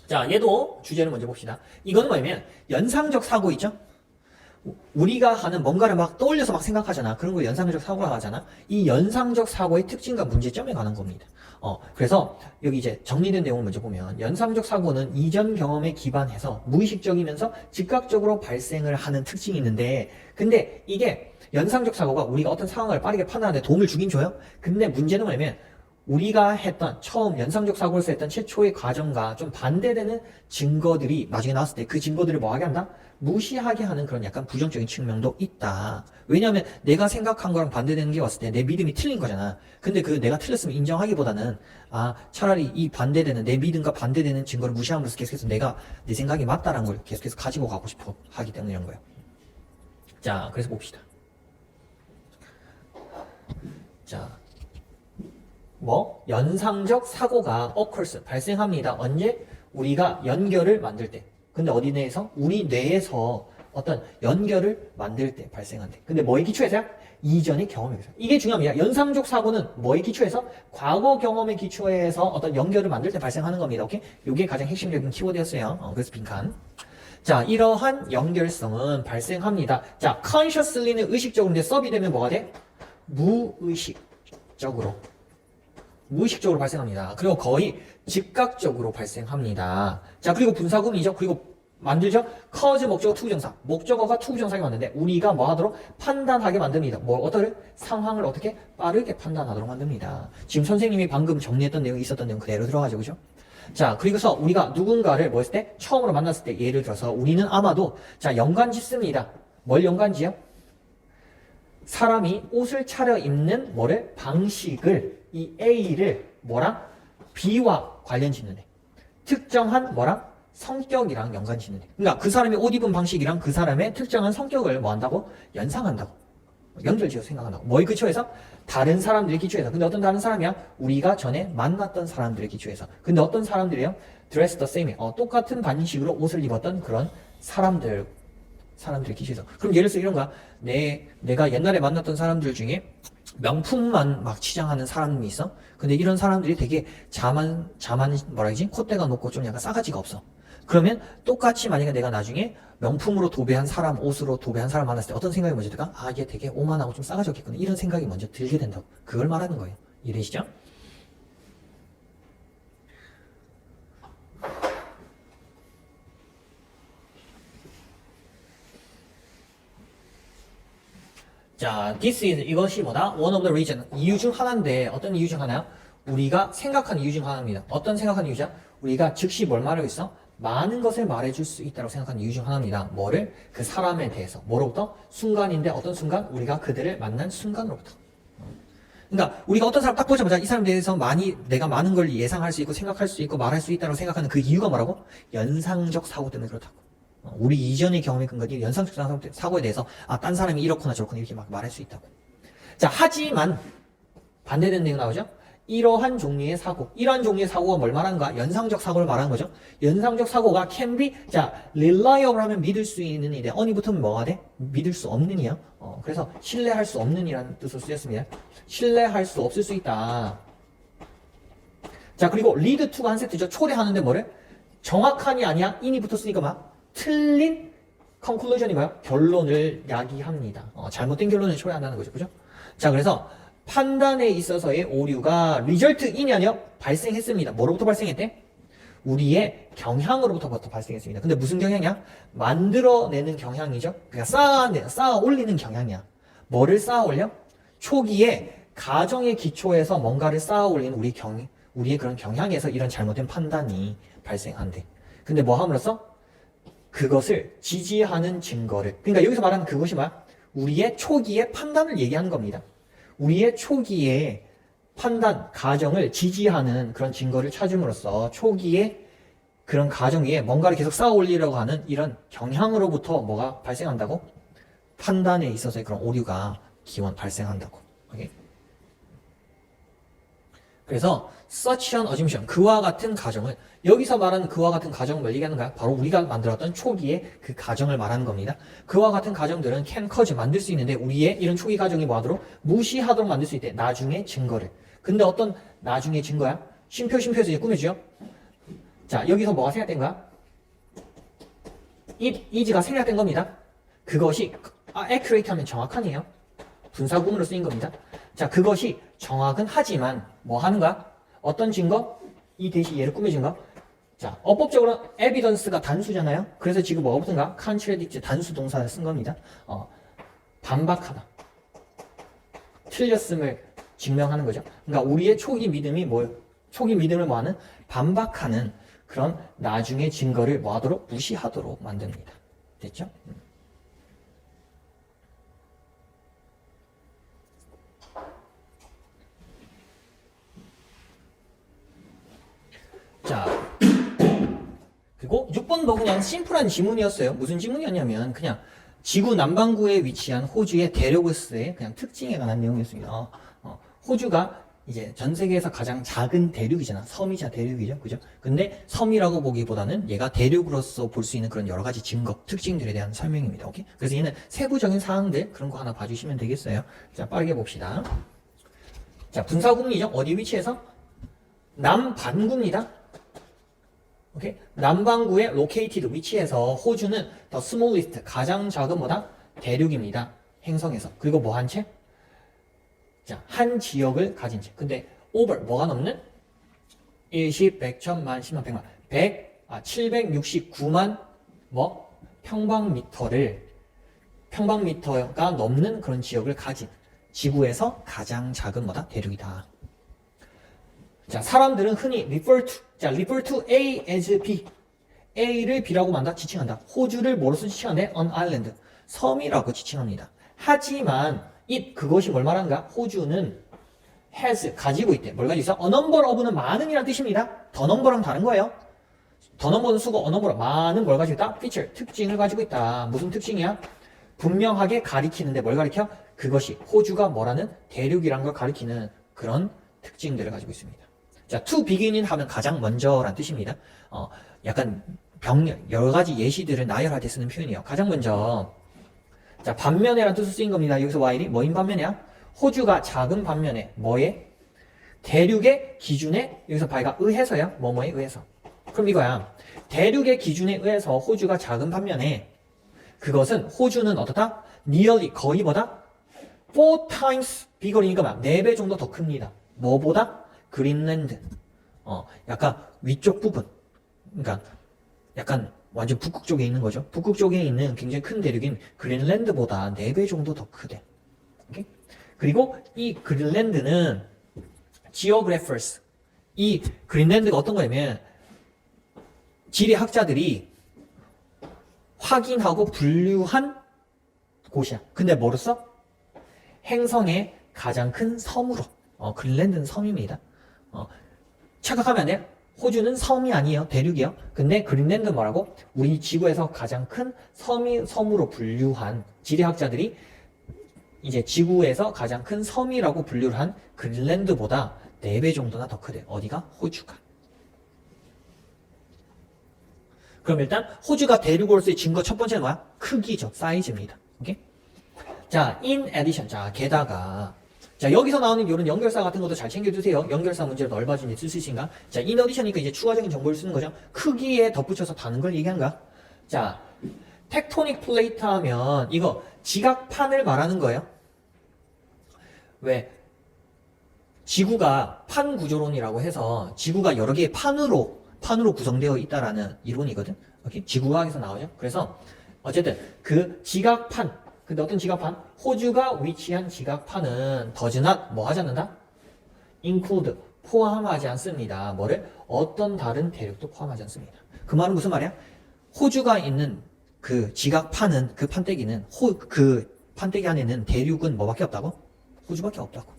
자, 얘도 주제를 먼저 봅시다. 이건 뭐냐면 연상적 사고 있죠? 우리가 하는 뭔가를 막 떠올려서 막 생각하잖아. 그런 걸 연상적 사고라고 하잖아. 이 연상적 사고의 특징과 문제점에 관한 겁니다. 그래서 여기 이제 정리된 내용을 먼저 보면 연상적 사고는 이전 경험에 기반해서 무의식적이면서 즉각적으로 발생을 하는 특징이 있는데, 근데 이게 연상적 사고가 우리가 어떤 상황을 빠르게 판단하는 데 도움을 주긴 줘요. 근데 문제는 뭐냐면 우리가 했던 처음 연상적 사고를 했던 최초의 과정과 좀 반대되는 증거들이 나중에 나왔을 때 그 증거들을 뭐하게 한다? 무시하게 하는 그런 약간 부정적인 측면도 있다. 왜냐하면 내가 생각한 거랑 반대되는 게 왔을 때 내 믿음이 틀린 거잖아. 근데 그 내가 틀렸으면 인정하기보다는 차라리 이 반대되는 내 믿음과 반대되는 증거를 무시함으로써 계속해서 내가 내 생각이 맞다라는 걸 계속해서 가지고 가고 싶어 하기 때문에 이런 거예요. 자, 그래서 봅시다. 자, 연상적 사고가 occurs, 발생합니다. 언제? 우리가 연결을 만들 때. 근데 어디 내에서? 우리 뇌에서 어떤 연결을 만들 때 발생한대. 근데 뭐에 기초해서요? 이전의 경험에 기초해서. 이게 중요합니다. 연상적 사고는 뭐에 기초해서? 과거 경험에 기초해서 어떤 연결을 만들 때 발생하는 겁니다. 오케이? 이게 가장 핵심적인 키워드였어요. 그래서 빈칸. 자, 이러한 연결성은 발생합니다. 자, consciously는 의식적으로인데 sub이 되면 뭐가 돼? 무의식적으로 발생합니다. 그리고 거의 즉각적으로 발생합니다. 자, 그리고 분사구문이죠. 그리고 만들죠. cause 목적어 to 부정사. 목적어가 to 부정사게 만드는데 우리가 뭐 하도록 판단하게 만듭니다. 어떤 상황을 어떻게 빠르게 판단하도록 만듭니다. 지금 선생님이 방금 정리했던 내용이 있었던 내용 그대로 들어가죠. 그죠? 자, 그리고서 우리가 누군가를 뭐 했을 때? 처음으로 만났을 때 예를 들어서 우리는 아마도 자, 연관 짓습니다. 뭘 연관지요? 사람이 옷을 차려입는 방식을 이 A를 B와 관련 짓는데 특정한 성격이랑 연관 짓는데, 그러니까 그 사람의 옷 입은 방식이랑 그 사람의 특정한 성격을 한다고? 연상한다고. 연결지어서 생각한다고. 뭐에 기초해서? 다른 사람들의 기초해서. 근데 어떤 다른 사람이야? 우리가 전에 만났던 사람들의 기초해서. 근데 어떤 사람들이에요? dress the same. 똑같은 방식으로 옷을 입었던 그런 사람들의 기초해서. 그럼 예를 들어서 이런 거야. 내가 옛날에 만났던 사람들 중에 명품만 막 치장하는 사람이 있어. 근데 이런 사람들이 되게 콧대가 높고 좀 약간 싸가지가 없어. 그러면 똑같이 만약에 내가 나중에 명품으로 도배한 사람, 옷으로 도배한 사람 만났을 때 어떤 생각이 먼저 들까? 얘 되게 오만하고 좀 싸가지 없겠구나. 이런 생각이 먼저 들게 된다고. 그걸 말하는 거예요. 이해되시죠? 자, 자, this is 이것이 뭐다? One of the reason. 이유 중 하나인데 어떤 이유 중 하나야? 우리가 생각한 이유 중 하나입니다. 어떤 생각한 이유죠? 우리가 즉시 뭘 말하고 있어? 많은 것을 말해줄 수 있다고 생각하는 이유 중 하나입니다. 뭐를? 그 사람에 대해서. 뭐로부터? 순간인데 어떤 순간? 우리가 그들을 만난 순간으로부터. 그러니까 우리가 어떤 사람 딱 보자마자 이 사람에 대해서 내가 많은 걸 예상할 수 있고 생각할 수 있고 말할 수 있다고 생각하는 그 이유가 뭐라고? 연상적 사고 때문에 그렇다고. 우리 이전의 경험에 근거한 연상적 사고에 대해서 딴 사람이 이렇구나 저렇구나 이렇게 막 말할 수 있다고. 자, 하지만 반대되는 내용 나오죠? 이러한 종류의 사고, 이러한 종류의 사고가 뭘 말하는가? 연상적 사고를 말하는 거죠. 연상적 사고가 can be, 자, reliable 하면 믿을 수 있는 이데 on이 붙으면 뭐가 돼? 믿을 수 없는 이야. 그래서 신뢰할 수 없는 이라는 뜻으로 쓰였습니다. 신뢰할 수 없을 수 있다. 자, 그리고 lead to가 한 세트죠. 초래하는데 뭐를? 정확한이 아니야. in이 붙었으니까 막 틀린 conclusion이 뭐야? 결론을 야기합니다. 잘못된 결론을 초래한다는 거죠. 그죠? 자, 그래서 판단에 있어서의 오류가 result인이 아니요 발생했습니다. 뭐로부터 발생했대? 우리의 경향으로부터 발생했습니다. 근데 무슨 경향이야? 만들어내는 경향이죠. 그러니까 쌓아 올리는 경향이야. 뭐를 쌓아 올려? 초기에 가정의 기초에서 뭔가를 쌓아 올리는 우리의 그런 경향에서 이런 잘못된 판단이 발생한대. 근데 뭐 함으로써? 그것을 지지하는 증거를. 그러니까 여기서 말하는 그것이 뭐야? 우리의 초기의 판단을 얘기하는 겁니다. 우리의 초기의 판단, 가정을 지지하는 그런 증거를 찾음으로써 초기에 그런 가정 위에 뭔가를 계속 쌓아 올리려고 하는 이런 경향으로부터 뭐가 발생한다고? 판단에 있어서의 그런 오류가 발생한다고. 오케이? 그래서 such an assumption, 그와 같은 가정을, 여기서 말하는 그와 같은 가정을 뭘 얘기하는 거야? 바로 우리가 만들었던 초기의 그 가정을 말하는 겁니다. 그와 같은 가정들은 can cause, 만들 수 있는데 우리의 이런 초기 가정이 뭐하도록? 무시하도록 만들 수 있대. 나중에 증거를. 근데 어떤 나중에 증거야? 쉼표에서 이제 꾸며주죠. 자, 여기서 뭐가 생략된 거야? is가 생략된 겁니다. 그것이 accurate 하면 정확한이에요. 분사구문으로 쓰인 겁니다. 자, 그것이 정확은 하지만 뭐 하는 거야? 어떤 증거? 이 대신 얘를 꾸며준 거. 자, 어법적으로 evidence가 단수잖아요. 그래서 지금 뭐가 붙은가? contradict, 단수 동사를 쓴 겁니다. 반박하다. 틀렸음을 증명하는 거죠. 그러니까 우리의 초기 믿음이 뭐예요? 초기 믿음을 뭐하는? 반박하는 그런 나중의 증거를 뭐하도록? 무시하도록 만듭니다. 됐죠? 자, 그리고 6번도 그냥 심플한 지문이었어요. 무슨 지문이었냐면 그냥 지구 남반구에 위치한 호주의 데려구스의 그냥 특징에 관한 내용이었습니다. 호주가 이제 전 세계에서 가장 작은 대륙이잖아. 섬이자 대륙이죠. 그죠? 근데 섬이라고 보기보다는 얘가 대륙으로서 볼 수 있는 그런 여러 가지 증거, 특징들에 대한 설명입니다. 오케이? 그래서 얘는 세부적인 사항들 그런 거 하나 봐주시면 되겠어요. 자, 빠르게 봅시다. 자, 분사구문이죠. 어디 위치해서? 남반구입니다. 오케이? 남반구의 located 위치에서 호주는 the smallest 가장 작은 뭐다? 대륙입니다. 행성에서. 그리고 뭐 한 채? 자, 한 지역을 가진 채. 근데 over 뭐가 넘는? 1, 10, 100, 1000만, 10만, 100만. 769만 뭐? 평방미터가 넘는 그런 지역을 가진 지구에서 가장 작은 뭐다? 대륙이다. 자, 사람들은 흔히 refer to A as B. A를 B라고 만다 지칭한다. 호주를 뭐로서 지칭하는데? An island. 섬이라고 지칭합니다. 하지만 그것이 뭘 말하는가? 호주는 has 가지고 있대. 뭘 가지고 있어? A number of는 많은이란 뜻입니다. 더 넘버랑 다른 거예요. 더 넘버는 수고, a number 많은 뭘 가지고 있다? feature 특징을 가지고 있다. 무슨 특징이야? 분명하게 가리키는데 뭘 가리켜? 그것이 호주가 뭐라는 대륙이란 걸 가리키는 그런 특징들을 가지고 있습니다. 자, to beginning 하면 가장 먼저란 뜻입니다. 약간 여러 가지 예시들을 나열할 때 쓰는 표현이에요. 가장 먼저. 자, 반면에란 뜻으로 쓰인 겁니다. 여기서 while이 뭐인 반면이야? 호주가 작은 반면에 뭐에? 대륙의 기준에 여기서 by가 의해서야. 뭐뭐에 의해서. 그럼 이거야. 대륙의 기준에 의해서 호주가 작은 반면에 그것은 호주는 어떻다? nearly 거의보다 4 times bigger이니까 막 4배 정도 더 큽니다. 뭐보다? 그린랜드. 약간 위쪽 부분. 그러니까 약간 완전 북극 쪽에 있는 거죠. 북극 쪽에 있는 굉장히 큰 대륙인 그린랜드보다 4배 정도 더 크대. 오케이? 그리고 이 그린란드는 geographers, 이 그린란드가 어떤 거냐면 지리학자들이 확인하고 분류한 곳이야. 근데 뭐로써? 행성의 가장 큰 섬으로. 그린란드는 섬입니다. 착각하면 안 돼요. 호주는 섬이 아니에요. 대륙이에요. 근데 그린란드는 뭐라고? 우리 지구에서 가장 큰 섬으로 분류한 지리학자들이 이제 지구에서 가장 큰 섬이라고 분류를 한 그린란드보다 4배 정도나 더 크대. 어디가? 호주가. 그럼 일단 호주가 대륙으로서의 증거 첫 번째는 뭐야? 크기죠. 사이즈입니다. 오케이? 자, in addition. 자, 게다가 자, 여기서 나오는 이런 연결사 같은 것도 잘 챙겨두세요. 연결사 문제로 넓어진 쓸 수 있으신가? 자, in addition이니까 이제 추가적인 정보를 쓰는 거죠. 크기에 덧붙여서 다는 걸 얘기한 거야. 자, 텍토닉 플레이트 하면 이거 지각판을 말하는 거예요. 왜? 지구가 판 구조론이라고 해서 지구가 여러 개의 판으로 구성되어 있다라는 이론이거든. 오케이? 지구과학에서 나오죠. 그래서 어쨌든 그 지각판, 근데 어떤 지각판? 호주가 위치한 지각판은 does not 뭐 하지 않는다? include 포함하지 않습니다. 뭐를? 어떤 다른 대륙도 포함하지 않습니다. 그 말은 무슨 말이야? 호주가 있는 그 지각판은 그 판때기는 그 판때기 안에는 대륙은 뭐밖에 없다고? 호주밖에 없다고.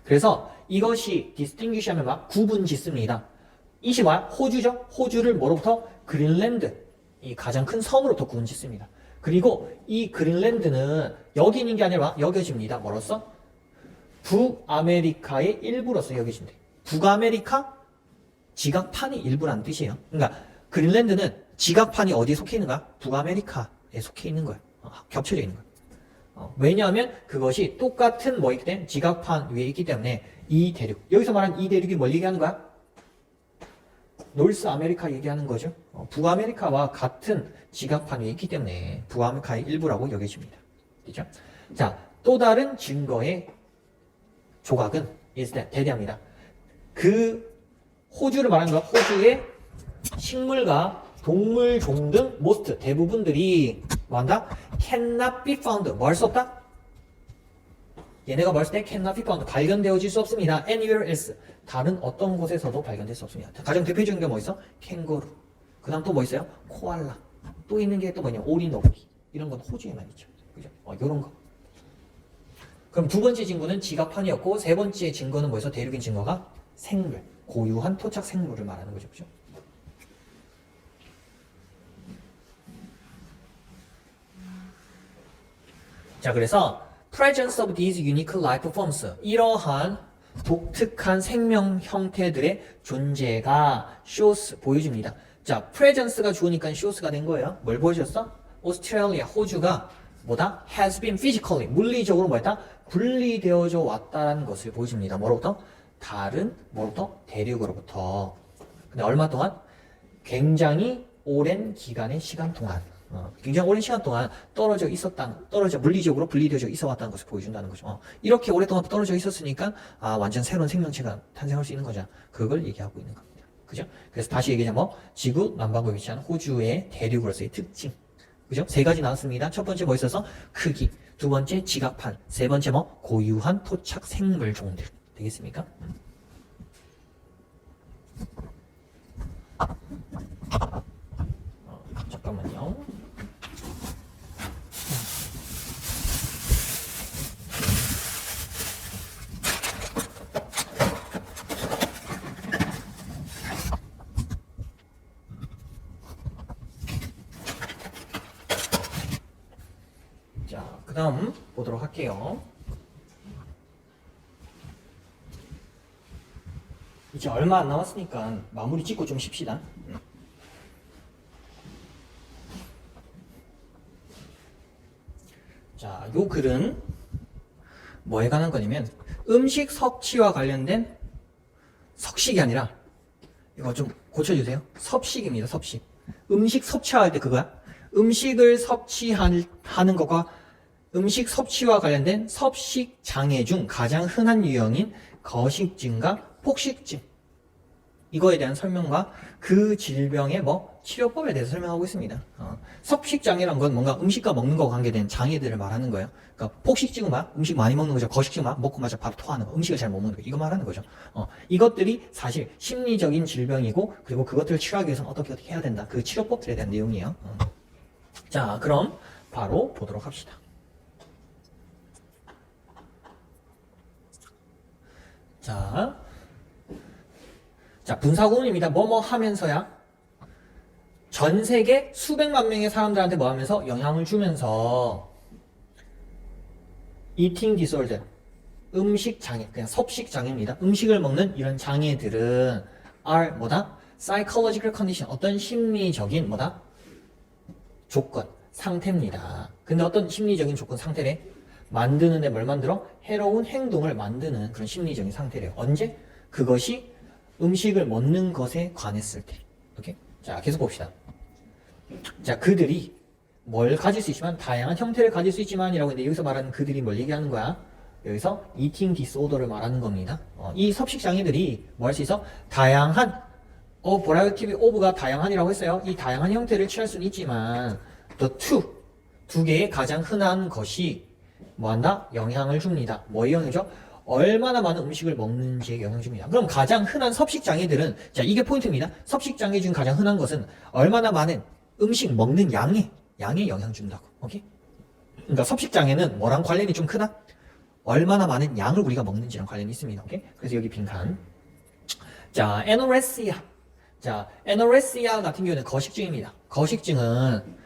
그래서 이것이 distinguish 하면 막 구분 짓습니다. 이시 뭐야? 호주죠? 호주를 뭐로부터? 그린란드, 이 가장 큰 섬으로부터 구분 짓습니다. 그리고 이 그린란드는 여기 있는 게 아니라 여겨집니다. 뭐로써? 북아메리카의 일부로서 여겨진대. 북아메리카 지각판이 일부라는 뜻이에요. 그러니까 그린란드는 지각판이 어디에 속해 있는가? 북아메리카에 속해 있는 거야. 겹쳐져 있는 거야. 왜냐하면 그것이 똑같은 뭐 있기 때문에 지각판 위에 있기 때문에 이 대륙, 여기서 말하는 이 대륙이 뭘 얘기하는 거야? 노스 아메리카 얘기하는 거죠. 북아메리카와 같은 지각판 위에 있기 때문에 북아메리카의 일부라고 여겨집니다. 그죠? 자, 또 다른 증거의 조각은 대대합니다. 그 호주를 말하는 거야. 호주의 식물과 동물 종 등 most 대부분들이 뭐한다? cannot be found. 뭐 할 수 없다? 얘네가 봤을 때 cannot be found. 발견되어질 수 없습니다. anywhere else. 다른 어떤 곳에서도 발견될 수 없습니다. 가장 대표적인 게 뭐 있어? 캥거루. 그 다음 또 뭐 있어요? 코알라. 또 있는 게 또 뭐냐? 오리너구리. 이런 건 호주에만 있죠. 그죠? 요런 거. 그럼 두 번째 증거는 지각판이었고, 세 번째 증거는 뭐였어? 대륙인 증거가 생물. 고유한 토착 생물을 말하는 거죠. 그죠? 자, 그래서 presence of these unique life forms, 이러한 독특한 생명 형태들의 존재가 shows 보여줍니다. 자, presence가 주어니까 shows가 된 거예요. 뭘 보여줬어? 오스트레일리아, 호주가 뭐다? has been physically, 물리적으로 뭐였다? 분리되어져 왔다는 것을 보여줍니다. 뭐로부터? 다른 뭐로부터? 대륙으로부터. 근데 얼마 동안? 굉장히 오랜 기간의 시간 동안. 굉장히 오랜 시간 동안 물리적으로 분리되어져 있어 왔다는 것을 보여준다는 거죠. 이렇게 오랫동안 떨어져 있었으니까, 완전 새로운 생명체가 탄생할 수 있는 거죠. 그걸 얘기하고 있는 겁니다. 그죠? 그래서 다시 얘기하자면, 지구 남반구에 위치한 호주의 대륙으로서의 특징. 그죠? 세 가지 나왔습니다. 첫 번째 뭐 있어서? 크기. 두 번째 지각판. 세 번째 뭐? 고유한 토착 생물 종들. 되겠습니까? 잠깐만요. 자, 그 다음 보도록 할게요. 이제 얼마 안 남았으니까 마무리 짓고 좀 쉽시다. 자, 요 글은 뭐에 관한 거냐면 음식 섭취와 관련된 석식이 아니라 이거 좀 고쳐주세요. 섭식입니다. 섭식. 음식 섭취할 때 그거야. 음식을 섭취하는 것과 음식 섭취와 관련된 섭식 장애 중 가장 흔한 유형인 거식증과 폭식증. 이거에 대한 설명과 그 질병의 치료법에 대해서 설명하고 있습니다. 섭식장애란 건 뭔가 음식과 먹는 거와 관계된 장애들을 말하는 거예요. 그러니까 폭식증후만 음식 많이 먹는 거죠. 거식증후만 먹고 마자 바로 토하는 거, 음식을 잘 못 먹는 거, 이거 말하는 거죠. 이것들이 사실 심리적인 질병이고, 그리고 그것들을 치료하기 위해서는 어떻게 해야 된다. 그 치료법들에 대한 내용이에요. 자, 그럼 바로 보도록 합시다. 자, 분사구문입니다. 뭐뭐 하면서야 전 세계 수백만 명의 사람들한테 뭐 하면서 영향을 주면서 eating disorder, 음식 장애, 그냥 섭식 장애입니다. 음식을 먹는 이런 장애들은 are 뭐다? psychological condition, 어떤 심리적인 뭐다? 조건, 상태입니다. 근데 어떤 심리적인 조건, 상태래? 만드는데 뭘 만들어? 해로운 행동을 만드는 그런 심리적인 상태래요. 언제? 그것이 음식을 먹는 것에 관했을 때. 오케이? 자, 계속 봅시다. 자, 그들이 뭘 가질 수 있지만, 다양한 형태를 가질 수 있지만이라고 했는데, 여기서 말하는 그들이 뭘 얘기하는 거야? 여기서 eating disorder를 말하는 겁니다. 이 섭식장애들이 뭐 할 수 있어? 다양한, variety of가 다양한이라고 했어요. 이 다양한 형태를 취할 수는 있지만, 두 개의 가장 흔한 것이 뭐한다? 영향을 줍니다. 뭐에 영향을 줘? 얼마나 많은 음식을 먹는지에 영향을 줍니다. 그럼 가장 흔한 섭식장애들은, 자, 이게 포인트입니다. 섭식장애 중 가장 흔한 것은 얼마나 많은 음식 먹는 양에 영향 준다고. 오케이? 그러니까 섭식장애는 뭐랑 관련이 좀 크다? 얼마나 많은 양을 우리가 먹는지랑 관련이 있습니다. 오케이? 그래서 여기 빈칸. 자, 에노렉시아. 자, 에노렉시아 같은 경우는 거식증입니다. 거식증은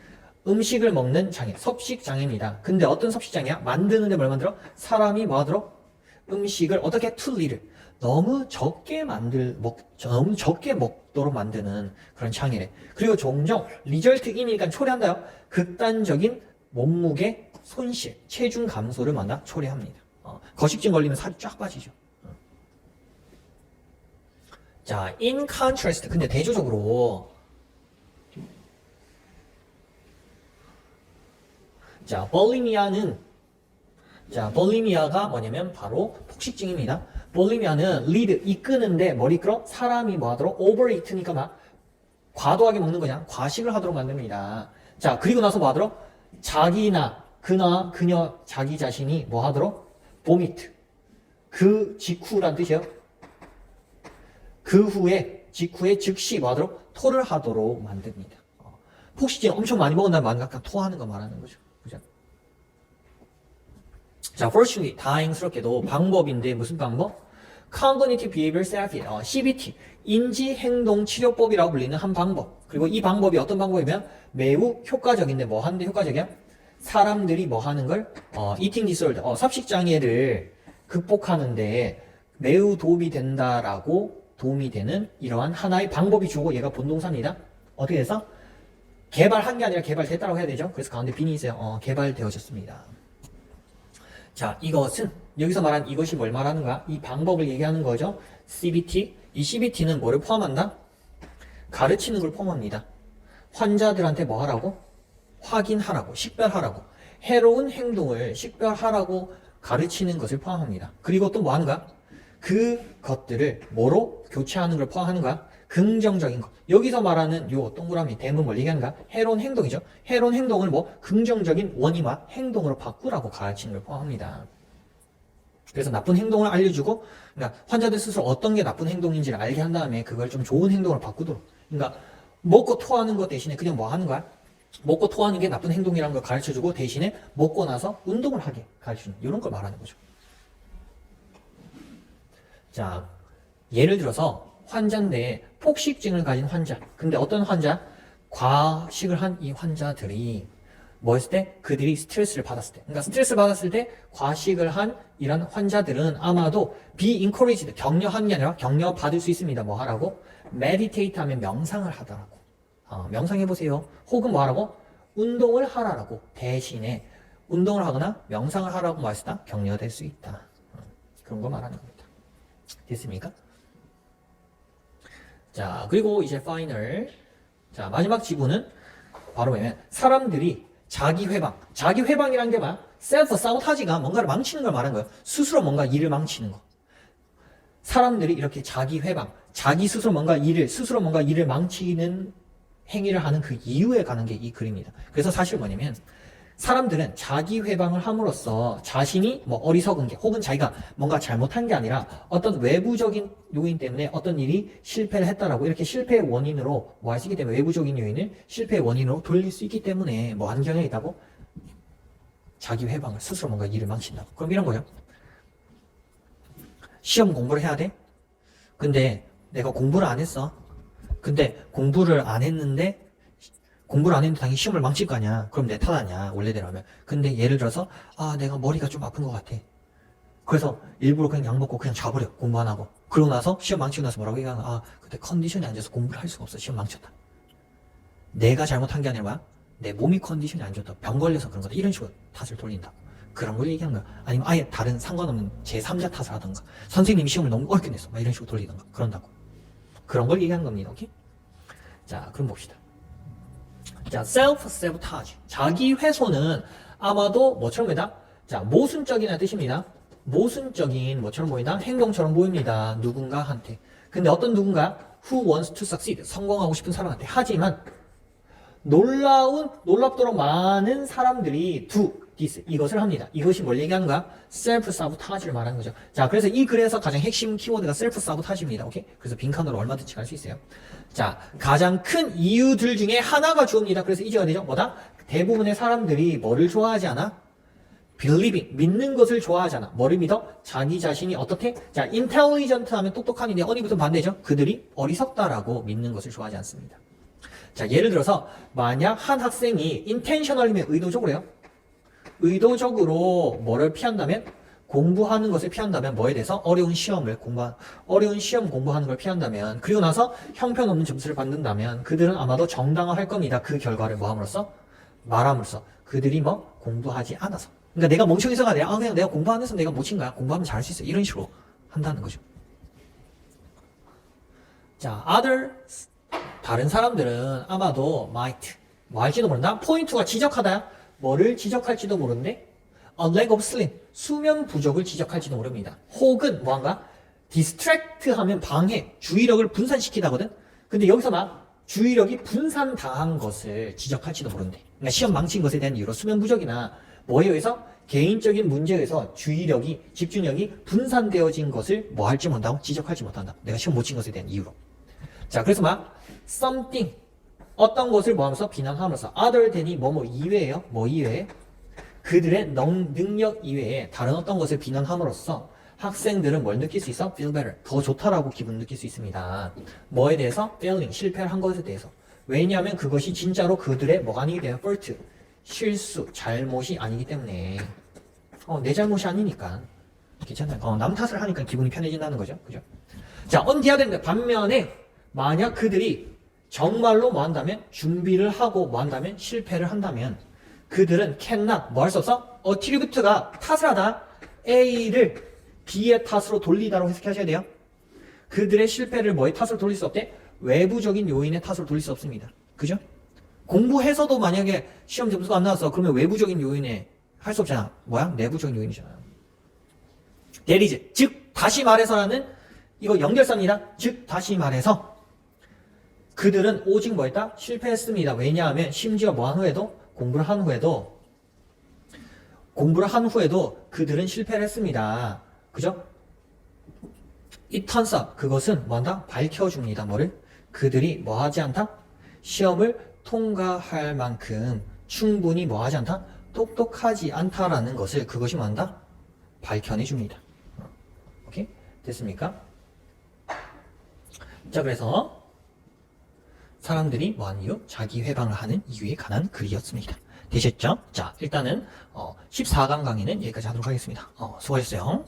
음식을 먹는 장애, 섭식장애입니다. 근데 어떤 섭식장애야? 만드는데 뭘 만들어? 사람이 뭐 하도록? 음식을 어떻게 툴리를 너무 적게 너무 적게 먹도록 만드는 그런 장애래. 그리고 종종 리절트 인이니까 초래한다요. 극단적인 몸무게 손실, 체중 감소를 초래합니다. 거식증 걸리면 살이 쫙 빠지죠. 자, in contrast, 근데 대조적으로 자, 볼리미아가 뭐냐면 바로 폭식증입니다. 볼리미아는 리드, 이끄는데 뭘 이끌어? 사람이 뭐 하도록? overeat니까 막 과도하게 먹는 거냐? 과식을 하도록 만듭니다. 자, 그리고 나서 뭐 하도록? 그녀, 자기 자신이 뭐 하도록? vomit. 그 직후란 뜻이에요. 직후에 즉시 뭐 하도록? 토를 하도록 만듭니다. 폭식증 엄청 많이 먹은 다음에 약간 토하는 거 말하는 거죠. 그죠? 자, fortunately, 다행스럽게도 방법인데 무슨 방법? Cognitive Behavior Therapy, CBT, 인지행동치료법이라고 불리는 한 방법. 그리고 이 방법이 어떤 방법이면 매우 효과적인데 뭐 하는데 효과적이야? 사람들이 뭐 하는 걸? eating disorder, 섭식장애를 극복하는데 매우 도움이 된다라고 도움이 되는 이러한 하나의 방법이 주고 얘가 본동사입니다. 어떻게 돼서? 개발한 게 아니라 개발됐다고 해야 되죠. 그래서 가운데 빈이 있어요. 개발되어졌습니다. 자, 이것은 여기서 말한 이것이 뭘 말하는 거야? 이 방법을 얘기하는 거죠. CBT. 이 CBT는 뭐를 포함한다? 가르치는 걸 포함합니다. 환자들한테 뭐 하라고? 확인하라고, 식별하라고, 해로운 행동을 식별하라고 가르치는 것을 포함합니다. 그리고 또 뭐 하는 거야? 그것들을 뭐로 교체하는 걸 포함하는 거야? 긍정적인 것. 여기서 말하는 요 동그라미 대문 뭘 얘기하는가? 해로운 행동이죠. 해로운 행동을 뭐 긍정적인 원인과 행동으로 바꾸라고 가르치는 걸 포함합니다. 그래서 나쁜 행동을 알려주고, 그러니까 환자들 스스로 어떤 게 나쁜 행동인지를 알게 한 다음에 그걸 좀 좋은 행동으로 바꾸도록. 그러니까 먹고 토하는 것 대신에 그냥 뭐 하는 거야? 먹고 토하는 게 나쁜 행동이라는 걸 가르쳐주고 대신에 먹고 나서 운동을 하게 가르쳐주는 이런 걸 말하는 거죠. 자, 예를 들어서 환자인데 폭식증을 가진 환자. 근데 어떤 환자? 과식을 한 이 환자들이 뭐 했을 때? 그들이 스트레스를 받았을 때. 그러니까 스트레스를 받았을 때 과식을 한 이런 환자들은 아마도 be encouraged, 격려하는 게 아니라 격려받을 수 있습니다. 뭐 하라고? meditate 하면 명상을 하더라고. 명상해보세요. 혹은 뭐 하라고? 운동을 하라고. 대신에 운동을 하거나 명상을 하라고 말했다. 격려될 수 있다. 그런 거 말하는 겁니다. 됐습니까? 자, 그리고 이제 파이널. 자, 마지막 지구는 바로 뭐냐면 사람들이 자기회방이라는 게 뭐야? 셀프 사보타지가 뭔가를 망치는 걸 말하는 거예요. 스스로 뭔가 일을 망치는 거. 사람들이 이렇게 자기 스스로 뭔가 일을 망치는 행위를 하는 그 이유에 관한 게 이 글입니다. 그래서 사실 뭐냐면 사람들은 자기 회방을 함으로써 자신이 뭐 어리석은 게 혹은 자기가 뭔가 잘못한 게 아니라 어떤 외부적인 요인 때문에 어떤 일이 실패를 했다라고 이렇게 실패의 원인으로 뭐 할 수 있기 때문에 외부적인 요인을 실패의 원인으로 돌릴 수 있기 때문에 뭐 하는 경향이 있다고? 자기 회방을 스스로 뭔가 일을 망친다고. 그럼 이런 거죠. 시험 공부를 해야 돼? 근데 내가 공부를 안 했어. 근데 공부를 안 했는데 당연히 시험을 망칠 거 아니야. 그럼 내 탓 아니야. 원래대로면. 근데 예를 들어서 내가 머리가 좀 아픈 것 같아. 그래서 일부러 그냥 약 먹고 그냥 자버려. 공부 안 하고. 그러고 나서 시험 망치고 나서 뭐라고 얘기하나 그때 컨디션이 안 좋아서 공부를 할 수가 없어. 시험 망쳤다. 내가 잘못한 게 아니라 뭐야? 내 몸이 컨디션이 안 좋다. 병 걸려서 그런 거다. 이런 식으로 탓을 돌린다. 그런 걸 얘기하는 거야. 아니면 아예 다른 상관없는 제3자 탓을 하던가. 선생님이 시험을 너무 어렵게 냈어. 막 이런 식으로 돌리던가. 그런다고. 그런 걸 얘기하는 겁니다. 오케이? 자, 그럼 봅시다. 자, self-sabotage. 자기 훼손은 아마도 뭐처럼 보인다? 자, 모순적이라는 뜻입니다. 모순적인 뭐처럼 보인다? 행동처럼 보입니다. 누군가한테. 근데 어떤 누군가? Who wants to succeed. 성공하고 싶은 사람한테. 하지만 놀랍도록 많은 사람들이 do this. 이것을 합니다. 이것이 뭘 얘기하는 거야? self-sabotage를 말하는 거죠. 자, 그래서 이 글에서 가장 핵심 키워드가 self-sabotage입니다. 오케이? 그래서 빈칸으로 얼마든지 갈 수 있어요. 자, 가장 큰 이유들 중에 하나가 주어입니다. 그래서 이제가 되죠? 뭐다? 대부분의 사람들이 뭐를 좋아하지 않아? believing, 믿는 것을 좋아하잖아. 뭐를 믿어? 자기 자신이 어떻게? 자, intelligent 하면 똑똑함인데 어디부터 반대죠? 그들이 어리석다라고 믿는 것을 좋아하지 않습니다. 자, 예를 들어서 만약 한 학생이 intentionally면 의도적으로요. 의도적으로 뭐를 피한다면? 공부하는 것을 피한다면 뭐에 대해서? 어려운 시험 공부하는 걸 피한다면 그리고 나서 형편없는 점수를 받는다면 그들은 아마도 정당화할 겁니다. 그 결과를 뭐 함으로써? 말함으로써. 그들이 뭐? 공부하지 않아서. 그러니까 내가 멍청해서가 아니라 그냥 내가 공부 안 해서 내가 못 친 거야. 공부하면 잘할 수 있어. 이런 식으로 한다는 거죠. 자, others. 다른 사람들은 아마도 might. 뭐 할지도 모른다? 포인트가 지적하다야. 뭐를 지적할지도 모르는데 a lack of sleep, 수면 부족을 지적할지도 모릅니다. 혹은 뭐한가? distract 하면 방해, 주의력을 분산시키다거든. 근데 여기서 막 주의력이 분산당한 것을 지적할지도 모른대. 그러니까 시험 망친 것에 대한 이유로 수면 부족이나 뭐에 의해서 개인적인 문제에 의해서 주의력이, 집중력이 분산되어진 것을 뭐 할지 못한다고? 지적할지 못한다. 내가 시험 못 친 것에 대한 이유로. 자, 그래서 막 something, 어떤 것을 뭐 하면서 비난하면서 other than이 뭐뭐 이외에요. 뭐 이외에? 그들의 능력 이외에 다른 어떤 것을 비난함으로써 학생들은 뭘 느낄 수 있어? feel better. 더 좋다라고 기분 느낄 수 있습니다. 뭐에 대해서? failing. 실패를 한 것에 대해서. 왜냐하면 그것이 진짜로 그들의 뭐가 아니기 때문에 fault. 실수, 잘못이 아니기 때문에. 내 잘못이 아니니까. 괜찮아요. 남 탓을 하니까 기분이 편해진다는 거죠. 그죠? 자, on the other hand, 반면에 만약 그들이 정말로 뭐 한다면? 준비를 하고 뭐 한다면? 실패를 한다면 그들은 cannot, 뭐 할 수 없어? attribute가 탓을 하다 A를 B의 탓으로 돌리다라고 해석하셔야 돼요. 그들의 실패를 뭐의 탓으로 돌릴 수 없대? 외부적인 요인의 탓으로 돌릴 수 없습니다. 그죠? 공부해서도 만약에 시험 점수가 안 나왔어. 그러면 외부적인 요인에 할 수 없잖아. 뭐야? 내부적인 요인이잖아요. That is, 즉 다시 말해서라는 이거 연결사입니다. 즉 다시 말해서 그들은 오직 뭐 했다? 실패했습니다. 왜냐하면 심지어 뭐 한 후에도 공부를 한 후에도 그들은 실패를 했습니다. 그죠? It turns out, 그것은 뭐 한다? 밝혀줍니다. 뭐를? 그들이 뭐 하지 않다? 시험을 통과할 만큼 충분히 뭐 하지 않다? 똑똑하지 않다라는 것을 그것이 뭐 한다? 밝혀내줍니다. 오케이? 됐습니까? 자, 그래서 사람들이 뭐하는 이유? 자기 회방을 하는 이유에 관한 글이었습니다. 되셨죠? 자, 일단은 14강 강의는 여기까지 하도록 하겠습니다. 수고하셨어요.